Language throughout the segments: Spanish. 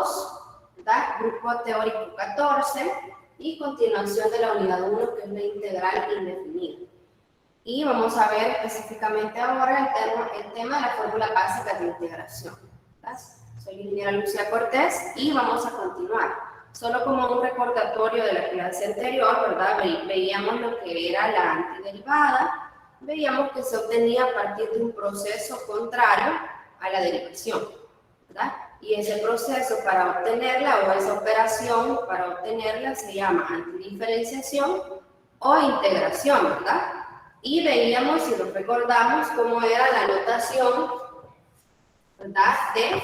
2, ¿verdad? Grupo teórico 14 y continuación de la unidad 1, que es la integral indefinida. Y vamos a ver específicamente ahora el tema de la fórmula básica de integración, ¿verdad? Soy ingeniera Lucía Cortés y vamos a continuar. Solo como un recordatorio de la clase anterior, ¿verdad? Veíamos lo que era la antiderivada, veíamos que se obtenía a partir de un proceso contrario a la derivación, ¿verdad? Y ese proceso para obtenerla, o esa operación para obtenerla, se llama antidiferenciación o integración, ¿verdad? Y veíamos, si nos recordamos, cómo era la notación, ¿verdad?, de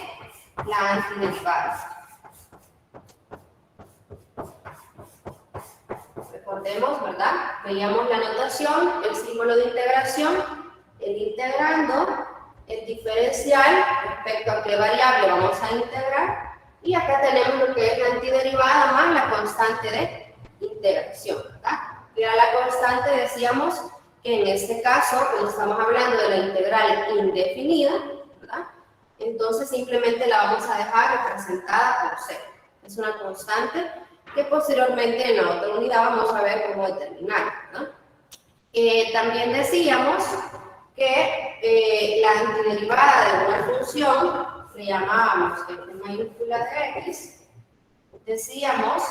la antiderivada. Recordemos, ¿verdad? Veíamos la notación, el símbolo de integración, el integrando, el diferencial respecto a qué variable vamos a integrar, y acá tenemos lo que es la antiderivada más la constante de integración, ¿verdad? Y a la constante decíamos que en este caso, cuando estamos hablando de la integral indefinida, ¿verdad?, entonces simplemente la vamos a dejar representada por C. Es una constante que posteriormente en la otra unidad vamos a ver cómo determinar, ¿no? También decíamos que la antiderivada de una función, le llamábamos F mayúscula de X, decíamos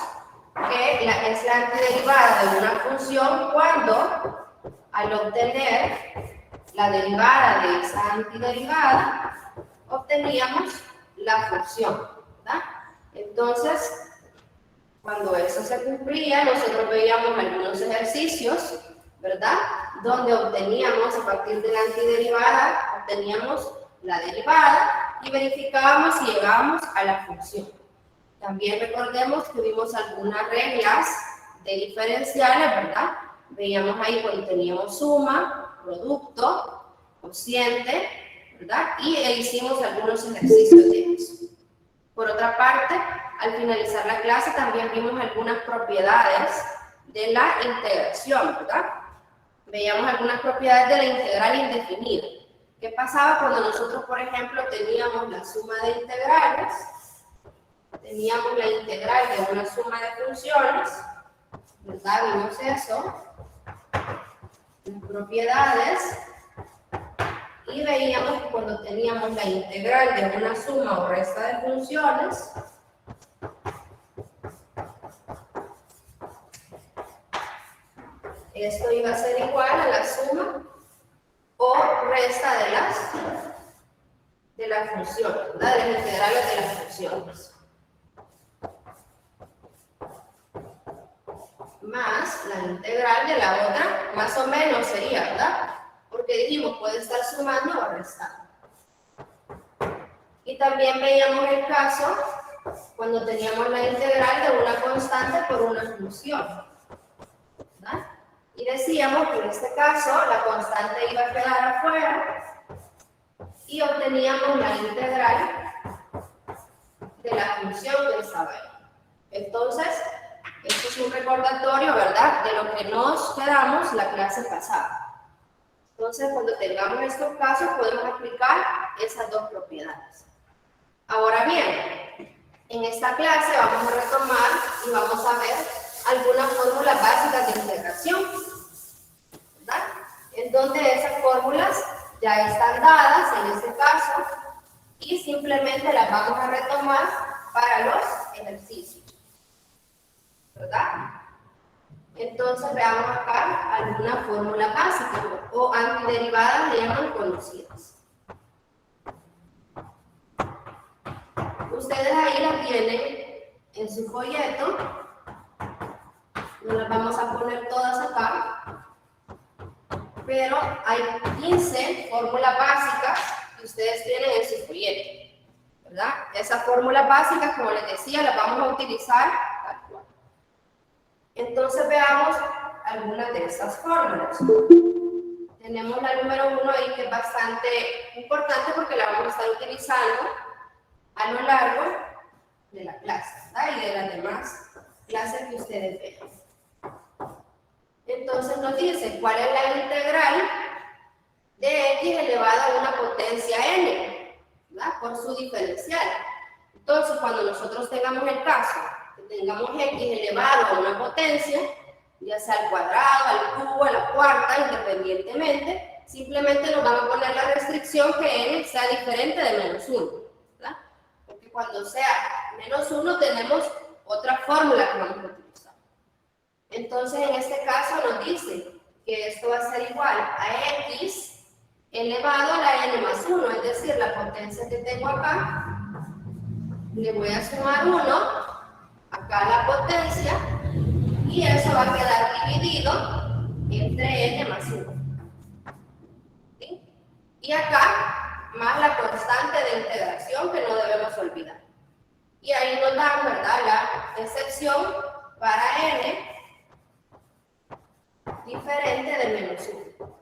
que es la antiderivada de una función cuando, al obtener la derivada de esa antiderivada, obteníamos la función, ¿verdad? Entonces, cuando eso se cumplía, nosotros veíamos algunos ejercicios, ¿verdad?, donde obteníamos, a partir de la antiderivada, obteníamos la derivada y verificábamos si llegábamos a la función. También recordemos que vimos algunas reglas de diferenciales, ¿verdad? Veíamos ahí cuando teníamos suma, producto, cociente, ¿verdad? Y hicimos algunos ejercicios de eso. Por otra parte, al finalizar la clase también vimos algunas propiedades de la integración, ¿verdad? Veíamos algunas propiedades de la integral indefinida. ¿Qué pasaba cuando nosotros, por ejemplo, teníamos la suma de integrales? Teníamos la integral de una suma de funciones, ¿verdad? Vimos eso, las propiedades, y veíamos que cuando teníamos la integral de una suma o resta de funciones, esto iba a ser igual a la suma o resta de las funciones, ¿verdad?, de las integrales de las funciones, más la integral de la otra, más o menos sería, ¿verdad? Porque dijimos, puede estar sumando o restando. Y también veíamos el caso cuando teníamos la integral de una constante por una función, ¿verdad? Y decíamos que en este caso la constante iba a quedar afuera y obteníamos la integral de la función que estaba ahí. Entonces, esto es un recordatorio, ¿verdad?, de lo que nos quedamos la clase pasada. Entonces, cuando tengamos estos casos, podemos aplicar esas dos propiedades. Ahora bien, en esta clase vamos a retomar y vamos a ver algunas fórmulas básicas de integración, ¿verdad?, en donde esas fórmulas ya están dadas en este caso y simplemente las vamos a retomar para los ejercicios, ¿verdad? Entonces veamos acá alguna fórmula básica o antiderivadas, le llaman conocidas. Ustedes ahí las tienen en su folleto, no las vamos a poner todas acá, pero hay 15 fórmulas básicas que ustedes tienen en su folleto, ¿verdad? Esas fórmulas básicas, como les decía, las vamos a utilizar tal cual. Entonces veamos algunas de estas fórmulas. Tenemos la número 1 ahí, que es bastante importante porque la vamos a estar utilizando a lo largo de la clase, ¿verdad?, y de las demás clases que ustedes vean. Entonces nos dice cuál es la integral de x elevada a una potencia n, ¿verdad?, por su diferencial. Entonces, cuando nosotros tengamos el caso, que tengamos x elevado a una potencia, ya sea al cuadrado, al cubo, a la cuarta, independientemente, simplemente nos van a poner la restricción que n sea diferente de menos 1, ¿verdad? Porque cuando sea menos 1 tenemos otra fórmula que vamos a utilizar. Entonces, en este caso nos dice que esto va a ser igual a x elevado a la n más 1, es decir, la potencia que tengo acá, le voy a sumar 1, acá la potencia, y eso va a quedar dividido entre n más 1. ¿Sí? Y acá, más la constante de integración que no debemos olvidar. Y ahí nos dan, ¿verdad?, la excepción para n diferente de menos 1.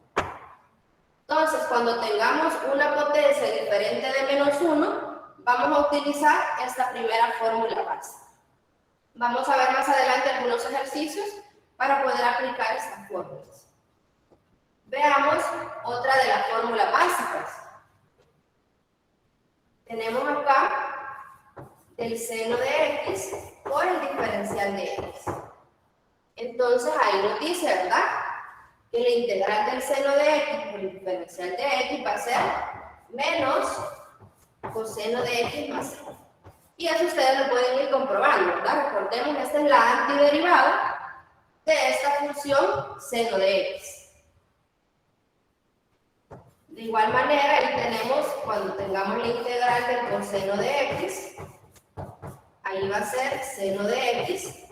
Entonces, cuando tengamos una potencia diferente de menos 1, vamos a utilizar esta primera fórmula básica. Vamos a ver más adelante algunos ejercicios para poder aplicar estas fórmulas. Veamos otra de las fórmulas básicas. Tenemos acá el seno de x por el diferencial de x. Entonces ahí nos dice, ¿verdad?, que la integral del seno de x por el diferencial de x va a ser menos coseno de x más 1. Y eso ustedes lo pueden ir comprobando, ¿verdad? Recordemos que esta es la antiderivada de esta función seno de x. De igual manera, ahí tenemos, cuando tengamos la integral del coseno de x, ahí va a ser seno de x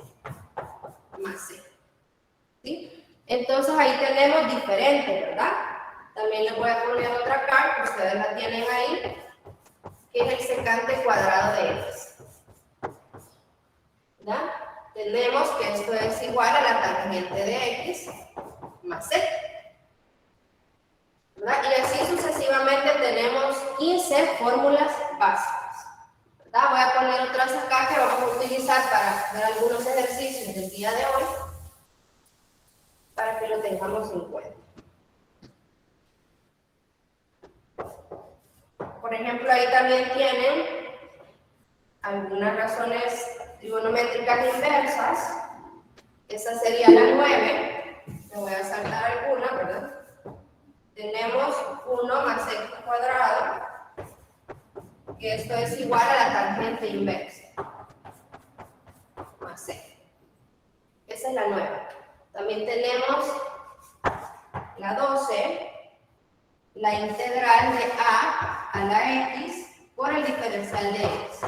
más c. ¿Sí? Entonces ahí tenemos diferentes, ¿verdad? También les voy a poner otra acá, que ustedes la tienen ahí, que es el secante cuadrado de x. ¿Verdad? Tenemos que esto es igual a la tangente de x más c. ¿Verdad? Y así sucesivamente tenemos 15 fórmulas básicas. ¿Verdad? Voy a poner otras acá que vamos a utilizar para ver algunos ejercicios del día de hoy, para que lo tengamos en cuenta. Por ejemplo, ahí también tienen algunas razones trigonométricas inversas. Esa sería la 9. Me voy a saltar alguna, ¿verdad? Tenemos 1 más x cuadrado, que esto es igual a la tangente inversa, más c. Esa es la 9. También tenemos la 12, la integral de a la x por el diferencial de x.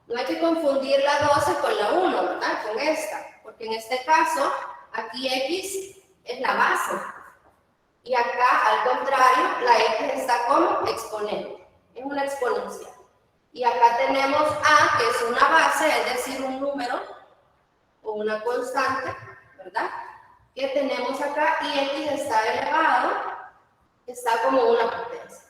No hay que confundir la 12 con la 1, ¿verdad? Con esta, porque en este caso, aquí x es la base. Y acá, al contrario, la x está como exponente, es una exponencial. Y acá tenemos a, que es una base, es decir, un número o una constante, ¿verdad?, que tenemos acá, y x está elevado, está como una potencia.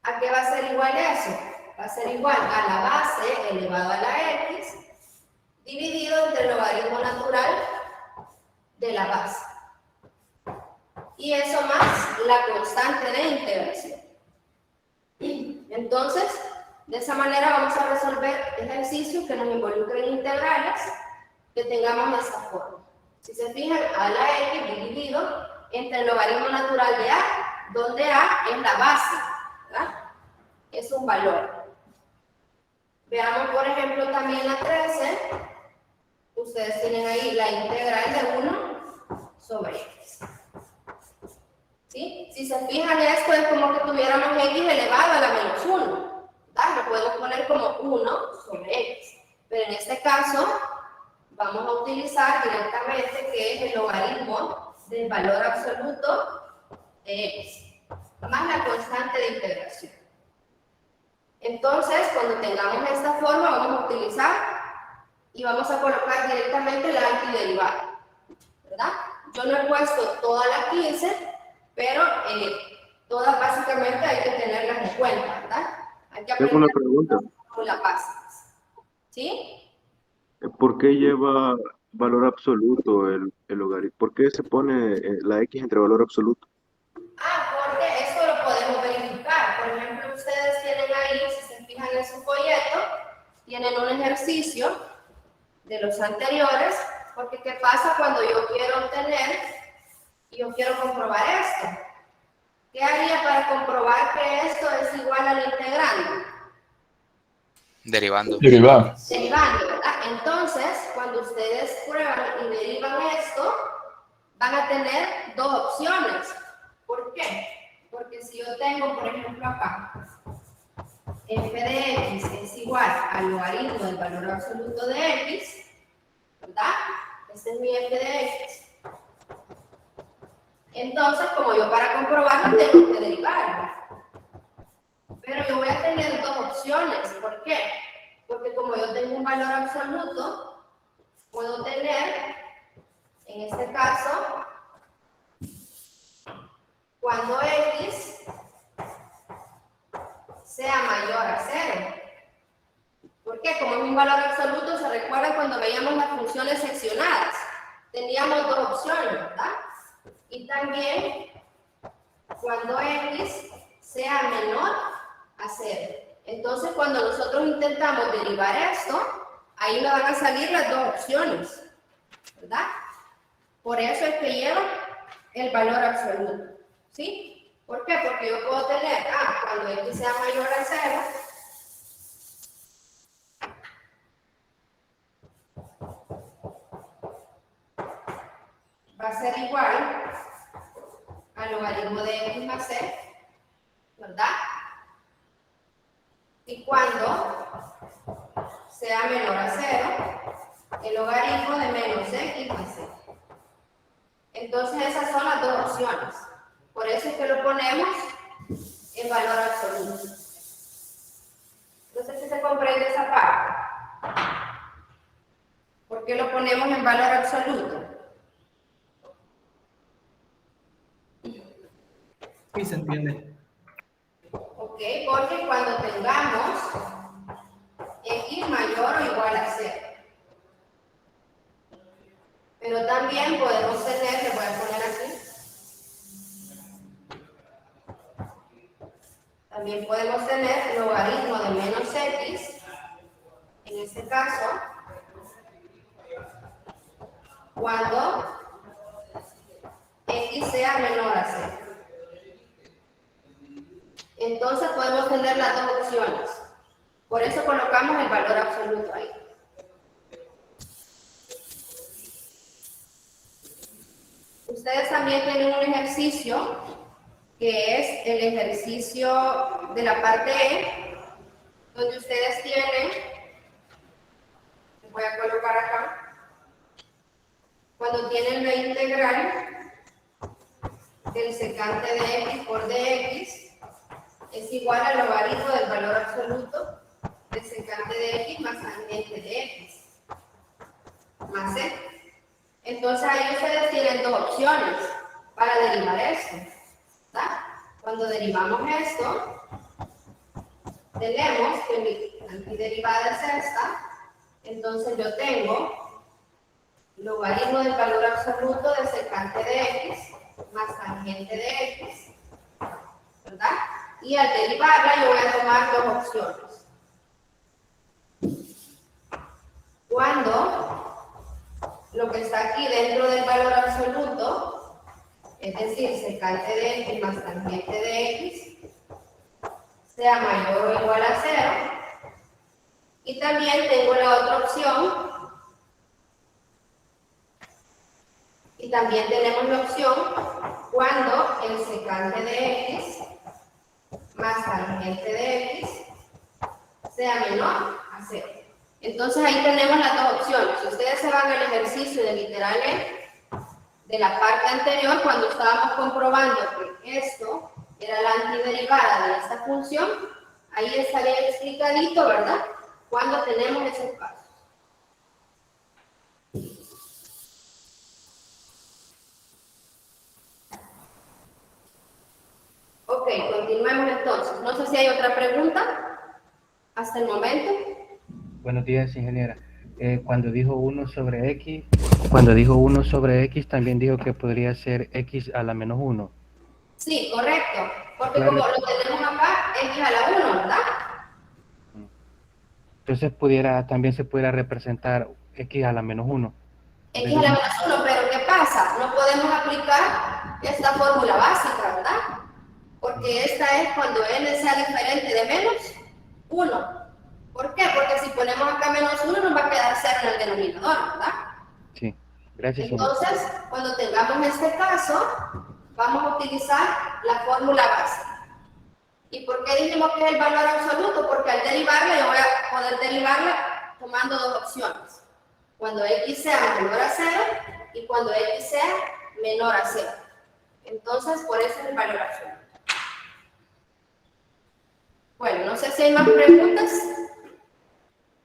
¿A qué va a ser igual eso? Va a ser igual a la base elevado a la x dividido entre el logaritmo natural de la base. Y eso más la constante de integración. Entonces, de esa manera vamos a resolver ejercicios que nos involucren integrales que tengamos esta forma. Si se fijan, a la x dividido entre el logaritmo natural de a, donde a es la base, ¿verdad? Es un valor. Veamos, por ejemplo, también la 13. Ustedes tienen ahí la integral de 1 sobre x. ¿Sí? Si se fijan, esto es como que tuviéramos x elevado a la menos 1. ¿Verdad? Lo podemos poner como 1 sobre x. Pero en este caso, vamos a utilizar directamente que es el logaritmo del valor absoluto de x, más la constante de integración. Entonces, cuando tengamos esta forma, vamos a utilizar y vamos a colocar directamente la antiderivada, ¿verdad? Yo no he puesto todas las 15, pero todas básicamente hay que tenerlas en cuenta, ¿verdad? Hay que Tengo una pregunta. las básicas. ¿Sí? ¿Por qué lleva valor absoluto el logaritmo? ¿Por qué se pone la x entre valor absoluto? Porque eso lo podemos verificar. Por ejemplo, ustedes tienen ahí, si se fijan en su tienen un ejercicio de los anteriores, porque ¿qué pasa cuando yo quiero obtener y yo quiero comprobar esto? ¿Qué haría para comprobar que esto es igual al integrando? Derivando. Derivando, ¿verdad? Entonces, cuando ustedes prueban y derivan esto, van a tener dos opciones. ¿Por qué? Porque si yo tengo, por ejemplo, acá, f de x es igual al logaritmo del valor absoluto de x, ¿verdad? Este es mi f de x. Entonces, como yo para comprobarlo tengo que derivarlo. Pero yo voy a tener dos opciones. ¿Por qué? Porque como yo tengo un valor absoluto, puedo tener, en este caso, cuando x sea mayor a 0. ¿Por qué? Como es un valor absoluto, se recuerda cuando veíamos las funciones seccionadas. Teníamos dos opciones, ¿verdad? Y también cuando x sea menor a 0. Entonces, cuando nosotros intentamos derivar esto, ahí me van a salir las dos opciones, ¿verdad? Por eso es que lleva el valor absoluto, ¿sí? ¿Por qué? Porque yo puedo tener, cuando x sea mayor a 0, va a ser igual al logaritmo de x más c, ¿verdad? Y cuando sea menor a 0, el logaritmo de menos x más c. Entonces esas son las dos opciones. Por eso es que lo ponemos en valor absoluto. No sé si se comprende esa parte. ¿Por qué lo ponemos en valor absoluto? Sí, se entiende. Ok, porque cuando tengamos x mayor o igual a 0. Pero también podemos tener, le voy a poner aquí, también podemos tener logaritmo de menos x, en este caso, cuando x sea menor a 0. Entonces podemos tener las dos opciones. Por eso colocamos el valor absoluto ahí. Ustedes también tienen un ejercicio que es el ejercicio de la parte E, donde ustedes tienen, les voy a colocar acá, cuando tienen la integral del secante de x por dx es igual al logaritmo del valor absoluto del secante de x más tangente de x más c. Entonces ahí ustedes tienen dos opciones para derivar esto, ¿verdad? Cuando derivamos esto, tenemos que mi antiderivada es esta, entonces yo tengo logaritmo del valor absoluto del secante de x más tangente de x, ¿verdad? Y al derivarla yo voy a tomar dos opciones. Cuando lo que está aquí dentro del valor absoluto, es decir, secante de x más tangente de x, sea mayor o igual a 0. Y también tengo la otra opción. Y también tenemos la opción cuando el secante de x más tangente de x sea menor a 0. Entonces ahí tenemos las dos opciones. Si ustedes se van al ejercicio de literal E, de la parte anterior, cuando estábamos comprobando que esto era la antiderivada de esta función, ahí está bien explicadito, ¿verdad? Cuando tenemos esos pasos. Ok, continuemos entonces. No sé si hay otra pregunta hasta el momento. Buenos días, ingeniera. Cuando dijo 1 sobre x, también dijo que podría ser x a la menos 1. Sí, correcto. Porque Claro. como lo tenemos acá, x a la 1, ¿verdad? Entonces también se pudiera representar x a la menos 1. X a la menos 1, pero ¿qué pasa? No podemos aplicar esta fórmula básica, ¿verdad? Porque esta es cuando n sea diferente de menos 1. ¿Por qué? Porque si ponemos acá menos 1 nos va a quedar 0 en el denominador, ¿verdad? Sí, gracias. Entonces, cuando tengamos este caso, vamos a utilizar la fórmula básica. ¿Y por qué dijimos que es el valor absoluto? Porque al derivarla, yo voy a poder derivarla tomando dos opciones. Cuando x sea menor a 0 y cuando x sea menor a 0. Entonces, por eso es el valor absoluto. Bueno, no sé si hay más preguntas.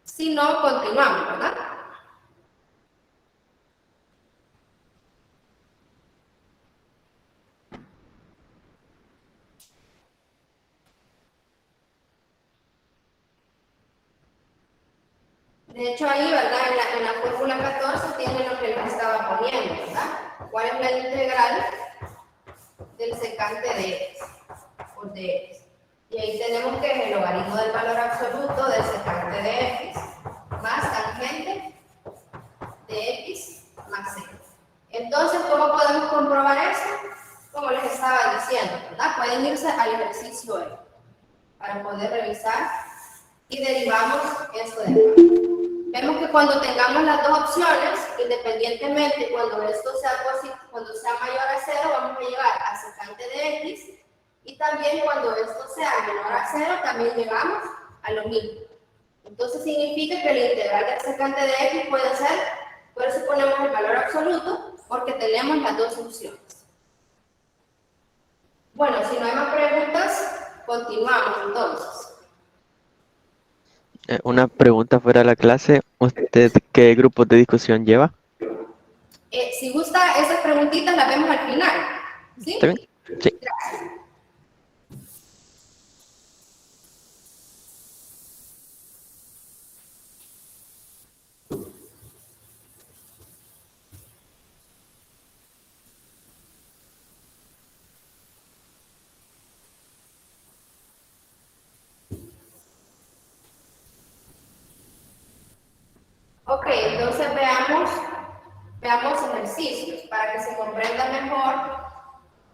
Si no, continuamos, ¿verdad? De hecho, ahí, ¿verdad? En la fórmula 14 tiene lo que les estaba poniendo, ¿verdad? ¿Cuál es la integral del secante de x? O de x. Y ahí tenemos que es el logaritmo del valor absoluto del secante de x más tangente de x más 0. Entonces, ¿cómo podemos comprobar eso? Como les estaba diciendo, ¿verdad? Pueden irse al ejercicio E para poder revisar y derivamos esto de acá. Vemos que cuando tengamos las dos opciones, independientemente cuando esto sea mayor a 0, vamos a llegar a secante de x, y también cuando esto sea menor a 0, también llegamos a lo mismo. Entonces significa que la integral del secante de x puede ser, por eso ponemos el valor absoluto, porque tenemos las dos opciones. Bueno, si no hay más preguntas, continuamos entonces. Una pregunta fuera de la clase. ¿Usted qué grupos de discusión lleva? Si gusta, esas preguntitas las vemos al final. ¿Sí? ¿Está bien? Sí. Gracias. Ok, entonces veamos ejercicios para que se comprenda mejor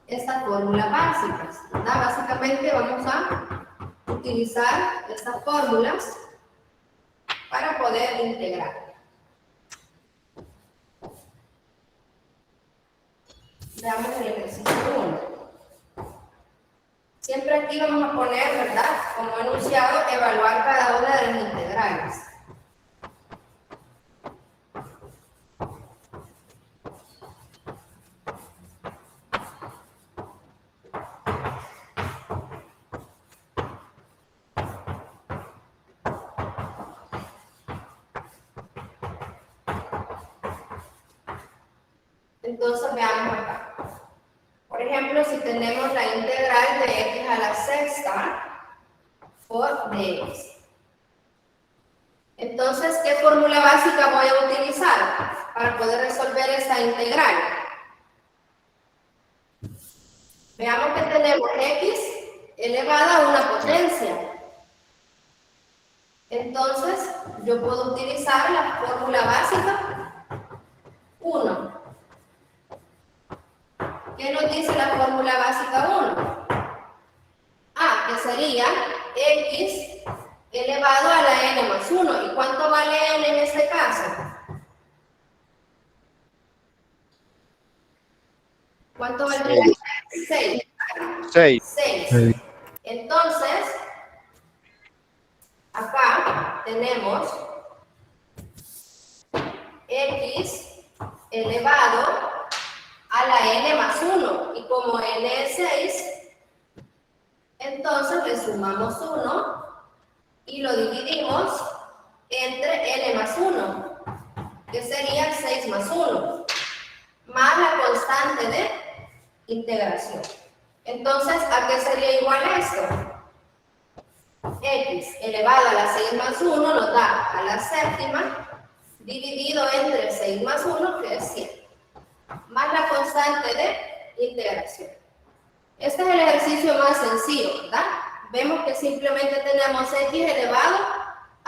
estas fórmulas básicas, ¿verdad? Básicamente vamos a utilizar estas fórmulas para poder integrar. Veamos el ejercicio 1. Siempre aquí vamos a poner, ¿verdad? Como enunciado, evaluar cada una de las integrales. Entonces veamos acá. Por ejemplo, si tenemos la integral de x a la sexta por dx. Entonces, ¿qué fórmula básica voy a utilizar para poder resolver esta integral? Veamos que tenemos x elevada a una potencia. Entonces, yo puedo utilizar la fórmula básica 1. ¿Qué nos dice la fórmula básica 1? Que sería x elevado a la n más 1. ¿Y cuánto vale n en este caso? ¿Cuánto vale? 6. 6. Entonces, acá tenemos x elevado a la n más 1, y como n es 6, entonces le sumamos 1 y lo dividimos entre n más 1, que sería 6 más 1, más la constante de integración. Entonces, ¿a qué sería igual esto? X elevado a la 6 más 1 nos da a la séptima, dividido entre 6 más 1, que es 7. Más la constante de integración. Este es el ejercicio más sencillo, ¿verdad? Vemos que simplemente tenemos x elevado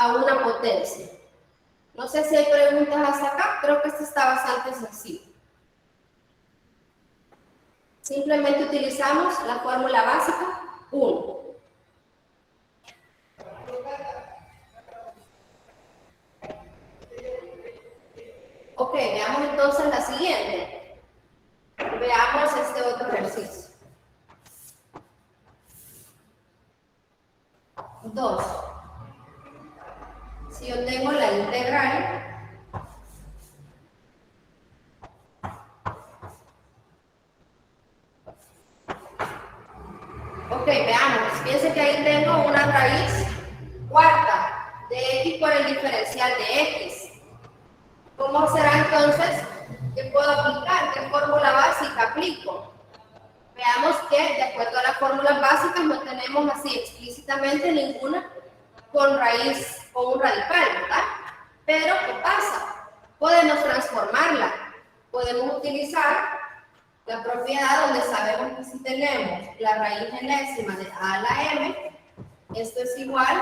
a una potencia. No sé si hay preguntas hasta acá, creo que esto está bastante sencillo. Simplemente utilizamos la fórmula básica 1. Ok, veamos entonces la siguiente. Veamos este otro ejercicio. 2. Si yo tengo la integral ok, veamos. Piense que ahí tengo una raíz cuarta de x por el diferencial de x. ¿Cómo será entonces que puedo aplicar? ¿Qué fórmula básica aplico? Veamos que de acuerdo a las fórmulas básicas no tenemos así explícitamente ninguna con raíz, con un radical, ¿verdad? Pero, ¿qué pasa? Podemos transformarla. Podemos utilizar la propiedad donde sabemos que si tenemos la raíz enésima de a a la m, esto es igual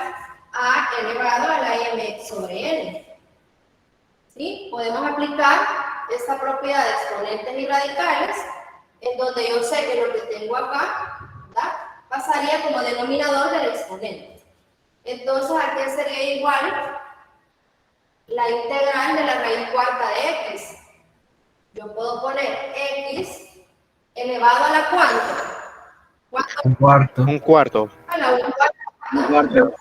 a elevado a la m sobre n. ¿Sí? Podemos aplicar esta propiedad de exponentes y radicales en donde yo sé que lo que tengo acá, ¿verdad?, pasaría como denominador del exponente. Entonces, ¿a qué sería igual? La integral de la raíz cuarta de x. Yo puedo poner x elevado a la cuánto. Un cuarto. Un cuarto. A la 1 cuarta.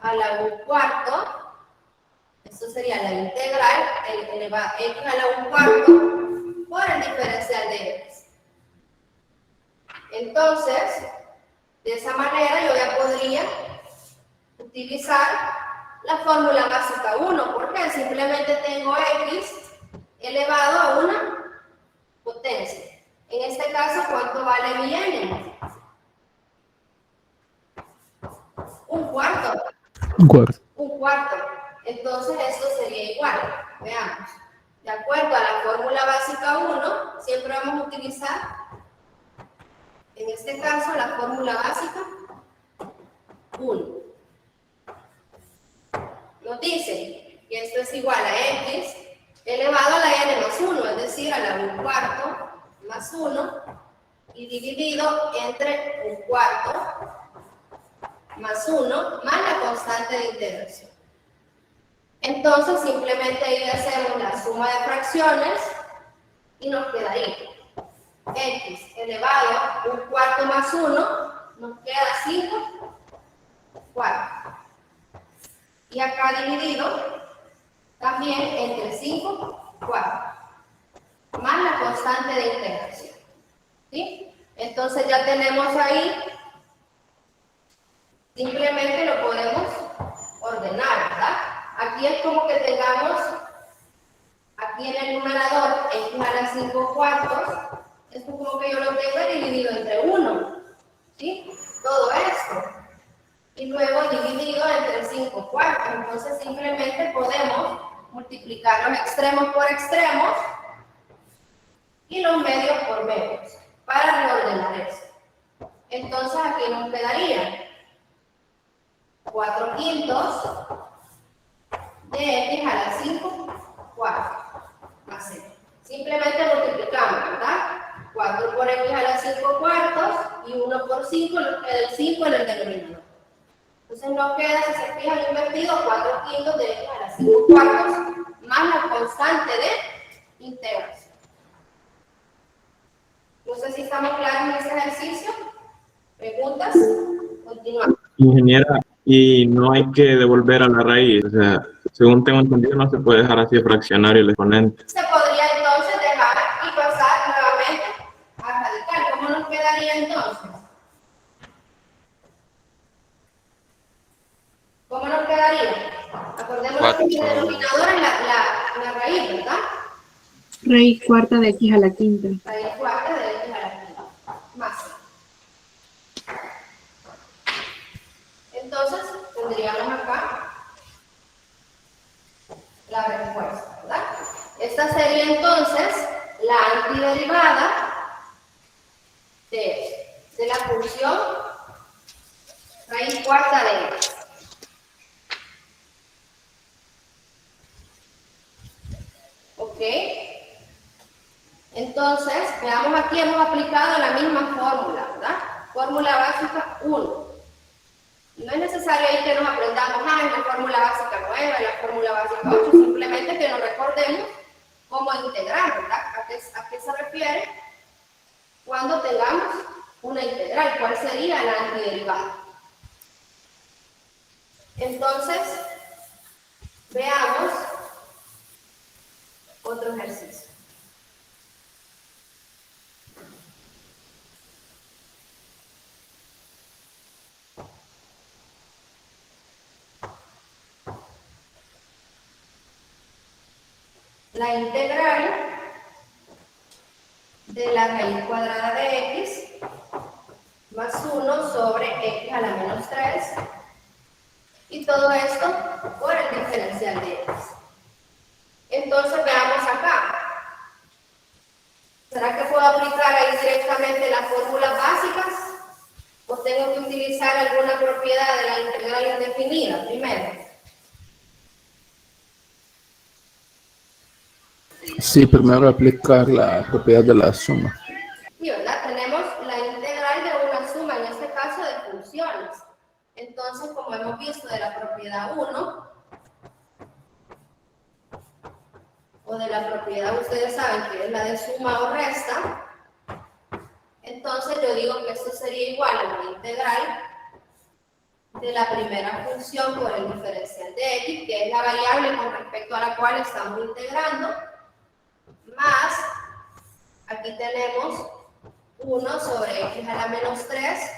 A la 1 cuarto. Esto sería la integral, x a la 1 cuarto por el diferencial de x. Entonces, de esa manera yo ya podría utilizar la fórmula básica 1, porque simplemente tengo x elevado a una potencia. En este caso, ¿cuánto vale mi n? Un cuarto. Un cuarto. Un cuarto. Entonces, esto sería igual. Veamos. De acuerdo a la fórmula básica 1, siempre vamos a utilizar, en este caso, la fórmula básica 1. Nos dice que esto es igual a x elevado a la n más 1, es decir, a la 1 cuarto más 1, y dividido entre 1 cuarto más 1 más la constante de integración. Entonces, simplemente ahí hacemos la suma de fracciones y nos quedaría x elevado a 1 cuarto más 1, nos queda 5 cuartos. Y acá dividido también entre 5 cuartos, más la constante de integración. ¿Sí? Entonces ya tenemos ahí, simplemente lo podemos ordenar, ¿verdad? Aquí es como que tengamos, aquí en el numerador, x a la 5 cuartos, es como que yo lo tengo dividido entre 1, ¿sí? Todo esto. Y luego dividido entre 5 cuartos. Entonces simplemente podemos multiplicar los extremos por extremos y los medios por medios para reordenar eso. Entonces aquí nos quedaría 4 quintos de x a la 5 cuartos más 0. Simplemente multiplicamos, ¿verdad? 4 por x a la 5 cuartos y 1 por 5 nos queda el 5 en el denominador. Entonces nos queda, si se fijan, invertido 4 quintos de x a la 5 cuartos más la constante de integración. No sé si estamos claros en ese ejercicio. ¿Preguntas? Continuamos. Ingeniera, y no hay que devolver a la raíz, o sea, según tengo entendido, no se puede dejar así fraccionario el exponente. Se podría entonces dejar y pasar nuevamente a radical. ¿Cómo nos quedaría entonces? ¿Cómo nos quedaría? Acordémonos que el denominador es la raíz, ¿verdad? Raíz cuarta de x a la quinta. Raíz cuarta de x a la quinta. Más. Entonces, tendríamos acá la respuesta, ¿verdad? Esta sería entonces la antiderivada de la función raíz cuarta de x. ¿Ok? Entonces, veamos aquí, hemos aplicado la misma fórmula, ¿verdad? Fórmula básica 1. No es necesario ahí que nos aprendamos, es la fórmula básica 9, la fórmula básica 8, simplemente que nos recordemos cómo integrar, ¿verdad? ¿A qué se refiere cuando tengamos una integral? ¿Cuál sería la antiderivada? Entonces, veamos otro ejercicio. La integral de la raíz cuadrada de x más 1 sobre x a la menos 3 y todo esto por el diferencial de x. Entonces veamos acá. ¿Será que puedo aplicar ahí directamente las fórmulas básicas o tengo que utilizar alguna propiedad de la integral indefinida primero? Sí, primero aplicar la propiedad de la suma. Y ¿verdad? Tenemos la integral de una suma, en este caso de funciones. Entonces, como hemos visto de la propiedad 1, o de la propiedad, ustedes saben que es la de suma o resta, entonces yo digo que esto sería igual a la integral de la primera función por el diferencial de x, que es la variable con respecto a la cual estamos integrando, más, aquí tenemos 1 sobre x a la menos 3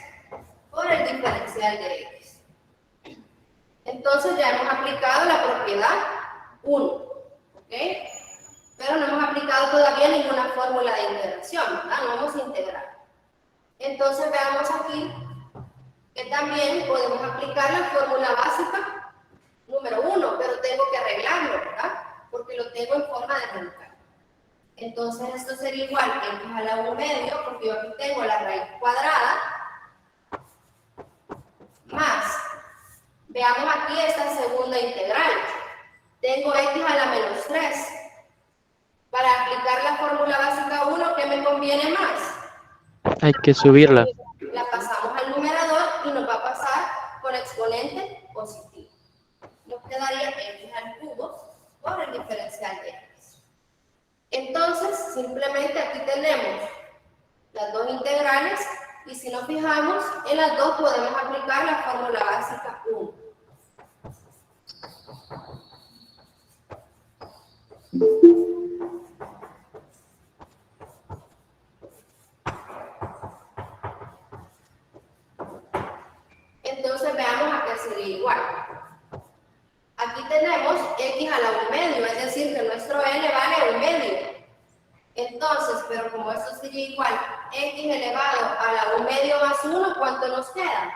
por el diferencial de x. Entonces ya hemos aplicado la propiedad 1, ¿ok? Pero no hemos aplicado todavía ninguna fórmula de integración, ¿verdad? No vamos a integrar. Entonces veamos aquí que también podemos aplicar la fórmula básica número 1, pero tengo que arreglarlo, ¿verdad? Porque lo tengo en forma de radical. Entonces esto sería igual que x a la 1 medio, porque yo aquí tengo la raíz cuadrada, más, veamos aquí esta segunda integral. Tengo x a la menos 3. Para aplicar la fórmula básica 1, ¿qué me conviene más? Hay que subirla. La pasamos al numerador y nos va a pasar con exponente positivo. Nos quedaría x al cubo por el diferencial de x. Entonces, simplemente aquí tenemos las dos integrales y si nos fijamos, en las dos podemos aplicar la fórmula básica 1. Entonces veamos a qué sería igual. Aquí tenemos x a la 1 medio, es decir, que nuestro n vale 1 medio. Entonces, pero como esto sería igual, x elevado a la 1 medio más 1, ¿cuánto nos queda?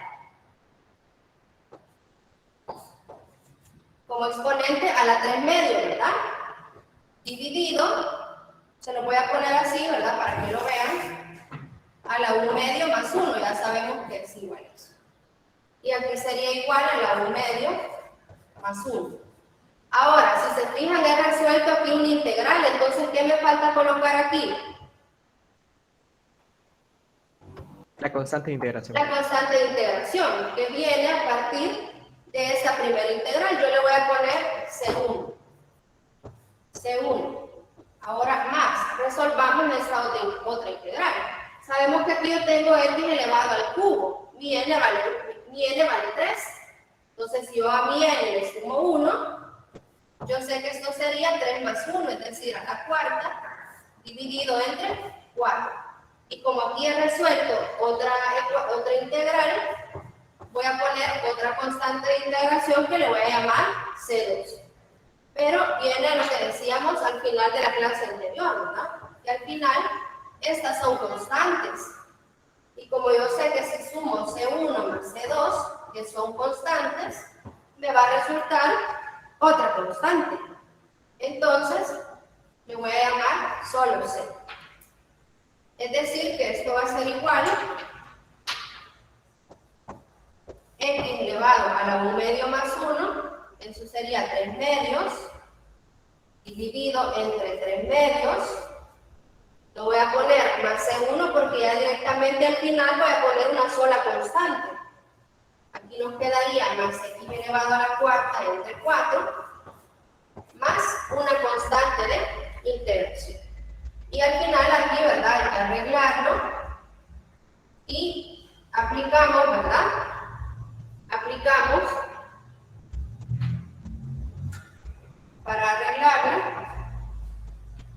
Como exponente a la 3 medio, ¿verdad? Dividido, se lo voy a poner así, ¿verdad? Para que lo vean, a la 1 medio más 1, ya sabemos que es igual a eso. Y aquí sería igual a la 1 medio más 1. Ahora, si se fijan, he resuelto aquí una integral, entonces, ¿qué me falta colocar aquí? La constante de integración. La constante de integración, que viene a partir de esa primera integral. Yo le voy a poner C1. C1. Ahora más, resolvamos esta otra integral. Sabemos que aquí yo tengo x elevado al cubo. Mi n vale 3. Entonces, si yo a mi n le sumo 1, yo sé que esto sería 3 más 1, es decir, a la cuarta, dividido entre 4. Y como aquí he resuelto otra integral, voy a poner otra constante de integración que le voy a llamar C2. Pero viene a lo que decíamos al final de la clase anterior, ¿verdad? Que al final estas son constantes. Y como yo sé que si sumo C1 más C2, que son constantes, me va a resultar otra constante. Entonces, le voy a llamar solo C. Es decir, que esto va a ser igual x elevado a la 1 medio más 1, eso sería 3 medios, dividido entre 3 medios. Lo voy a poner más C1 porque ya directamente al final voy a poner una sola constante. Aquí nos quedaría más x elevado a la cuarta entre 4 más una constante de integración. Y al final aquí, ¿verdad? Hay que arreglarlo y aplicamos, ¿verdad? Aplicamos para arreglarla,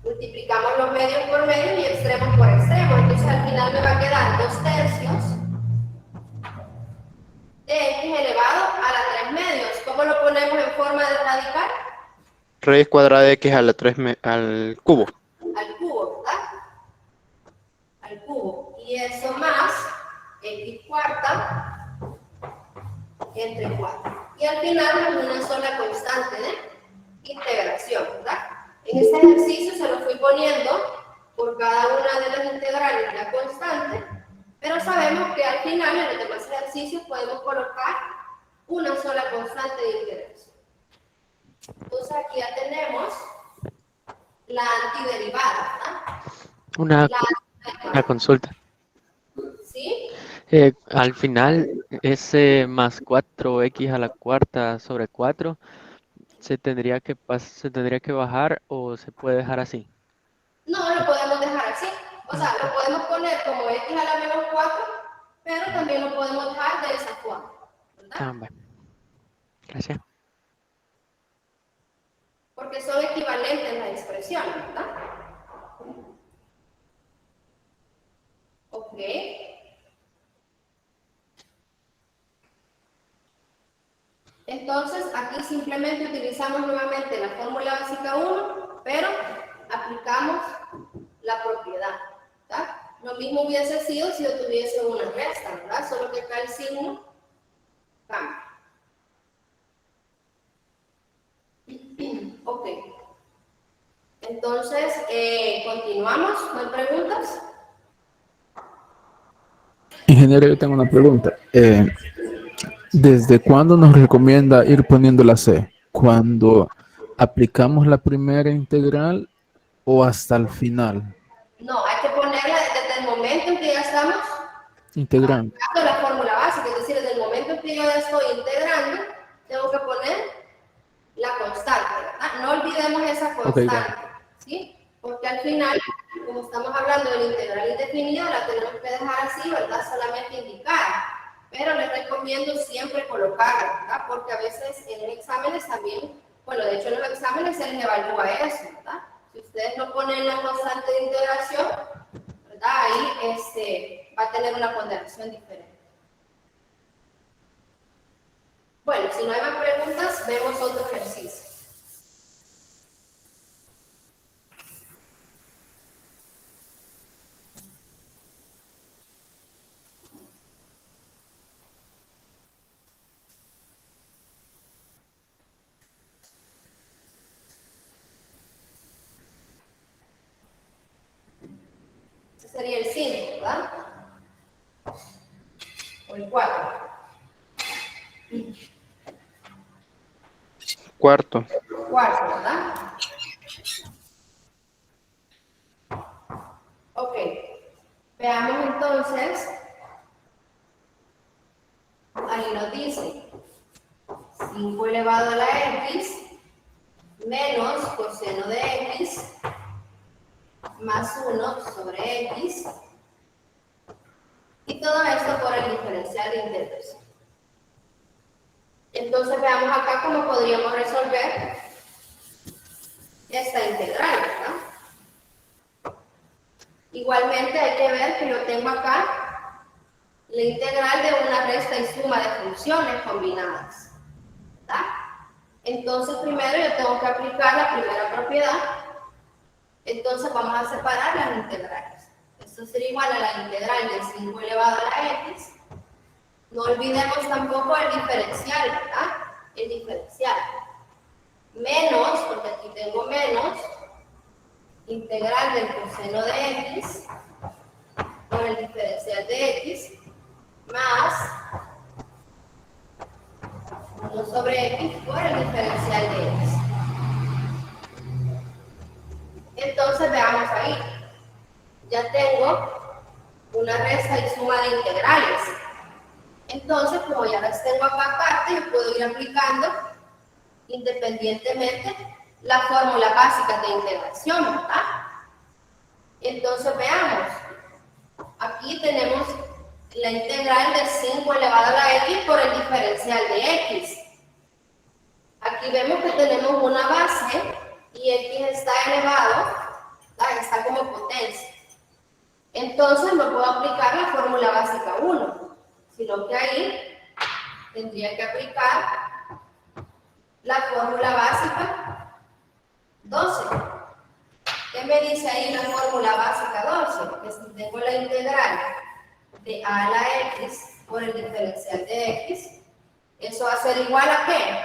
multiplicamos los medios por medio y extremos por extremos. Entonces al final me va a quedar 2/3 de x elevado a la 3 medios. ¿Cómo lo ponemos en forma de radical? Raíz cuadrada de x a la 3 al cubo. Al cubo, ¿verdad? Al cubo. Y eso más x cuarta entre 4. Y al final una sola constante de integración, ¿verdad? En este ejercicio se lo fui poniendo por cada una de las integrales la constante, pero sabemos que al final en los demás ejercicios podemos colocar una sola constante de integración. Entonces aquí ya tenemos la antiderivada, ¿verdad? Una consulta. ¿Sí? Al final, ese más 4x a la cuarta sobre 4, ¿se tendría que bajar o se puede dejar así? No, lo podemos dejar así. O sea, lo podemos poner como x a la menos 4, pero también lo podemos dejar de esa forma, ¿verdad? Bueno. Gracias. Porque son equivalentes las expresiones, ¿verdad? Ok. Entonces, aquí simplemente utilizamos nuevamente la fórmula básica 1, pero aplicamos la propiedad, ¿verdad? Lo mismo hubiese sido si yo tuviese una resta, ¿verdad? Solo que acá el signo cambia. Ok. Entonces, continuamos. ¿No hay preguntas? Ingeniero, yo tengo una pregunta. ¿Desde cuándo nos recomienda ir poniendo la C? ¿Cuando aplicamos la primera integral o hasta el final? No, hay que ponerla desde el momento en que ya estamos Integrando. aplicando la fórmula básica, es decir, desde el momento en que yo ya estoy integrando, tengo que poner la constante, ¿verdad? No olvidemos esa constante, ¿sí? Porque al final, como estamos hablando de la integral indefinida, la tenemos que dejar así, ¿verdad? Solamente indicar. Pero les recomiendo siempre colocarla, ¿verdad? Porque a veces en los exámenes también, bueno, de hecho en los exámenes se les evalúa eso, ¿verdad? Si ustedes no ponen la constante de integración, ¿verdad? Ahí va a tener una ponderación diferente. Bueno, si no hay más preguntas, vemos otro ejercicio. Ese sería el 5, ¿verdad? O el 4. Cuarto. Cuarto, ¿verdad? Ok. Veamos entonces. Ahí nos dice 5 elevado a la x menos coseno de x más 1 sobre x. Y todo esto por el diferencial de integración. Entonces veamos acá cómo podríamos resolver esta integral, ¿verdad? Igualmente hay que ver que yo tengo acá la integral de una resta y suma de funciones combinadas, ¿verdad? Entonces primero yo tengo que aplicar la primera propiedad. Entonces vamos a separar las integrales. Esto sería igual a la integral de 5 elevado a la x. No olvidemos tampoco el diferencial, ¿verdad? El diferencial. Menos, porque aquí tengo menos, integral del coseno de x por el diferencial de x, más 1 sobre x por el diferencial de x. ya tengo una resta y suma de integrales. Entonces, como ya las tengo acá aparte, yo puedo ir aplicando independientemente la fórmula básica de integración, ¿verdad? Entonces, veamos. Aquí tenemos la integral de 5 elevado a la x por el diferencial de x. Aquí vemos que tenemos una base y x está elevado, está como potencia. Entonces no puedo aplicar la fórmula básica 1, sino que ahí tendría que aplicar la fórmula básica 12. ¿Qué me dice ahí la fórmula básica 12? Que si tengo la integral de a a la x por el diferencial de x, eso va a ser igual a ¿qué?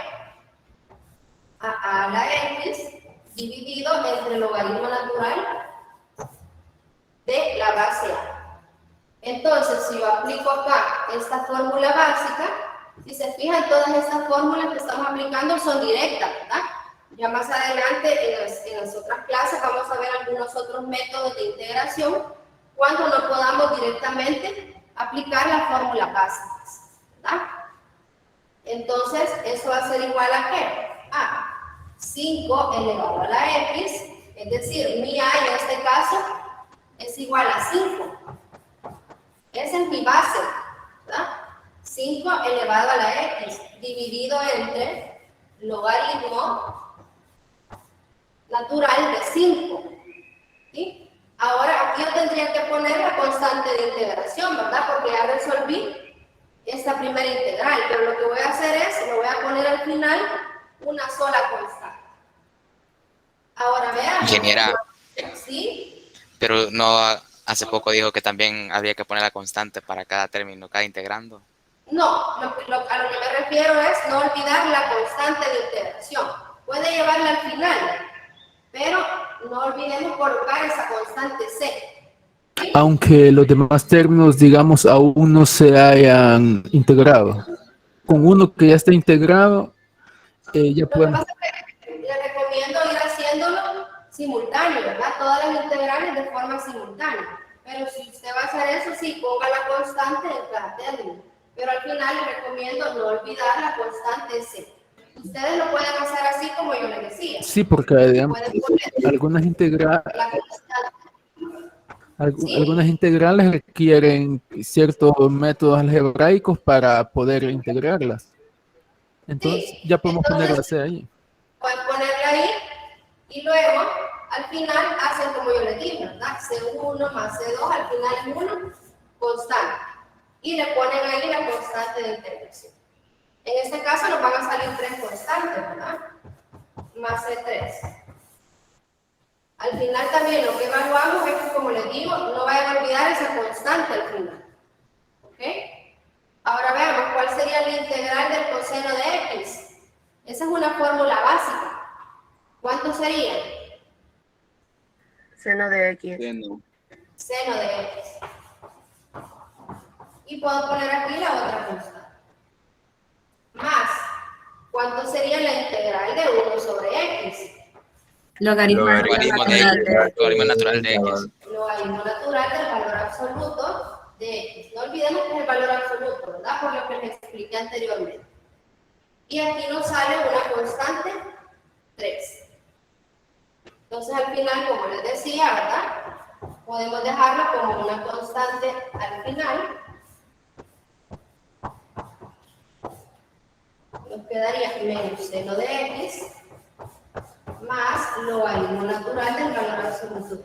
A la x dividido entre el logaritmo natural de la base a. Entonces, si yo aplico acá esta fórmula básica, si se fijan, todas estas fórmulas que estamos aplicando son directas, ¿verdad? Ya más adelante en las otras clases vamos a ver algunos otros métodos de integración cuando no podamos directamente aplicar las fórmulas básicas, ¿verdad? Entonces, eso va a ser igual a ¿qué? A 5 elevado a la x, es decir, mi a en este caso es igual a 5. Esa es mi base, ¿verdad? 5 elevado a la x dividido entre logaritmo natural de 5. ¿Sí? Ahora aquí yo tendría que poner la constante de integración, ¿verdad? Porque ya resolví esta primera integral, pero lo que voy a hacer es, le voy a poner al final una sola constante. Ahora veamos. Ingeniera, ¿Sí? pero no hace poco dijo que también había que poner la constante para cada término, cada integrando. No, a lo que me refiero es no olvidar la constante de integración. Puede llevarla al final, pero no olvidemos colocar esa constante c. ¿Sí? Aunque los demás términos, digamos, aún no se hayan integrado. Con uno que ya está integrado, ya Lo que pueden... pasa es que le recomiendo ir haciéndolo simultáneo, ¿verdad? Todas las integrales de forma simultánea. Pero si usted va a hacer eso, sí, ponga la constante en cada término. Pero al final le recomiendo no olvidar la constante c. Ustedes lo pueden hacer así como yo les decía. Sí, porque digamos, Pueden poner algunas integrales... la constante. Sí. Algunas integrales requieren ciertos métodos algebraicos para poder integrarlas. Entonces, Sí. ya podemos Entonces, ponerla C ahí. pueden ponerla ahí y luego al final hacen como yo les dije, ¿verdad? C1 más C2 al final es 1 constante y le ponen ahí la constante de integración. En este caso nos van a salir 3 constantes, ¿verdad? Más C3. Al final también lo que evaluamos es que, como les digo, no vayan a olvidar esa constante al final. ¿Ok? Ahora veamos cuál sería la integral del coseno de x. Esa es una fórmula básica. ¿Cuánto sería? Seno de X. Seno de x. Y puedo poner aquí la otra constante. Más, ¿cuánto sería la integral de 1 sobre x? Logaritmo Logaritmo de natural x, de X. logaritmo natural de x. Logaritmo natural del valor absoluto de x. No olvidemos que es el valor absoluto, ¿verdad? Por lo que les expliqué anteriormente. Y aquí nos sale una constante 3. Entonces al final, como les decía, ¿verdad? Podemos dejarlo como una constante al final. Nos quedaría menos seno de x más logaritmo natural del valor absoluto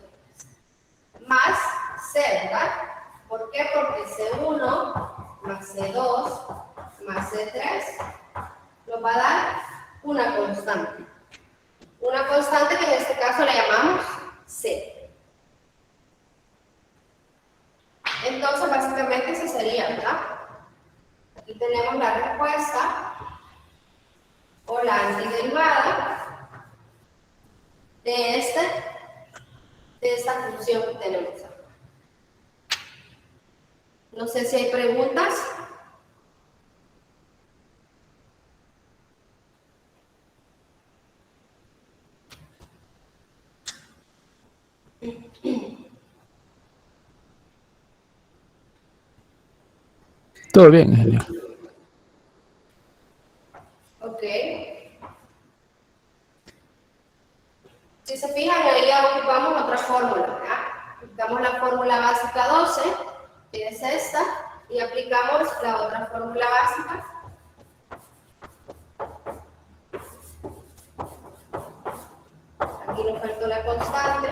más c, ¿verdad? ¿Por qué? Porque C1 más C2 más C3 nos va a dar una constante. Una constante que en este caso la llamamos C. Entonces, básicamente eso sería, ¿verdad? Aquí tenemos la respuesta o la antiderivada de esta función que tenemos acá. No sé si hay preguntas. Todo bien, ingeniero. Ok. Si se fijan, ahí ya ocupamos otra fórmula, ¿verdad? Aplicamos la fórmula básica 12, que es esta, y aplicamos la otra fórmula básica. Aquí nos faltó la constante.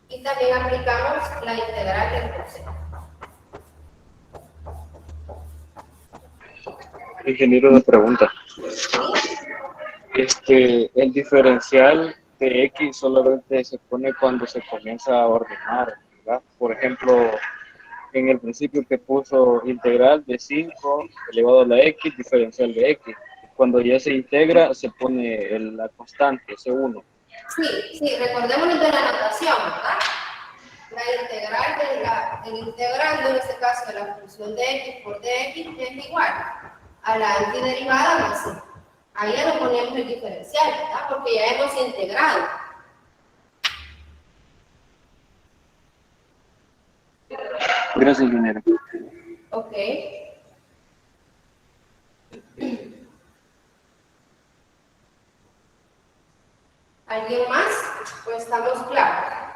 Y también aplicamos la integral del coseno. Ingeniero, una pregunta. El diferencial de X solamente se pone cuando se comienza a ordenar, ¿verdad? Por ejemplo, en el principio que puso integral de 5 elevado a la X, diferencial de X. Cuando ya se integra, se pone la constante, ese 1. Sí, recordémonos de la notación, ¿verdad? La integral del integrando, en este caso de la función de X por dx, es igual a la antiderivada más C. Ahí ya lo ponemos el diferencial, ¿verdad? Porque ya hemos integrado. Gracias, ingeniero. Ok. ¿Alguien más? Pues estamos claros.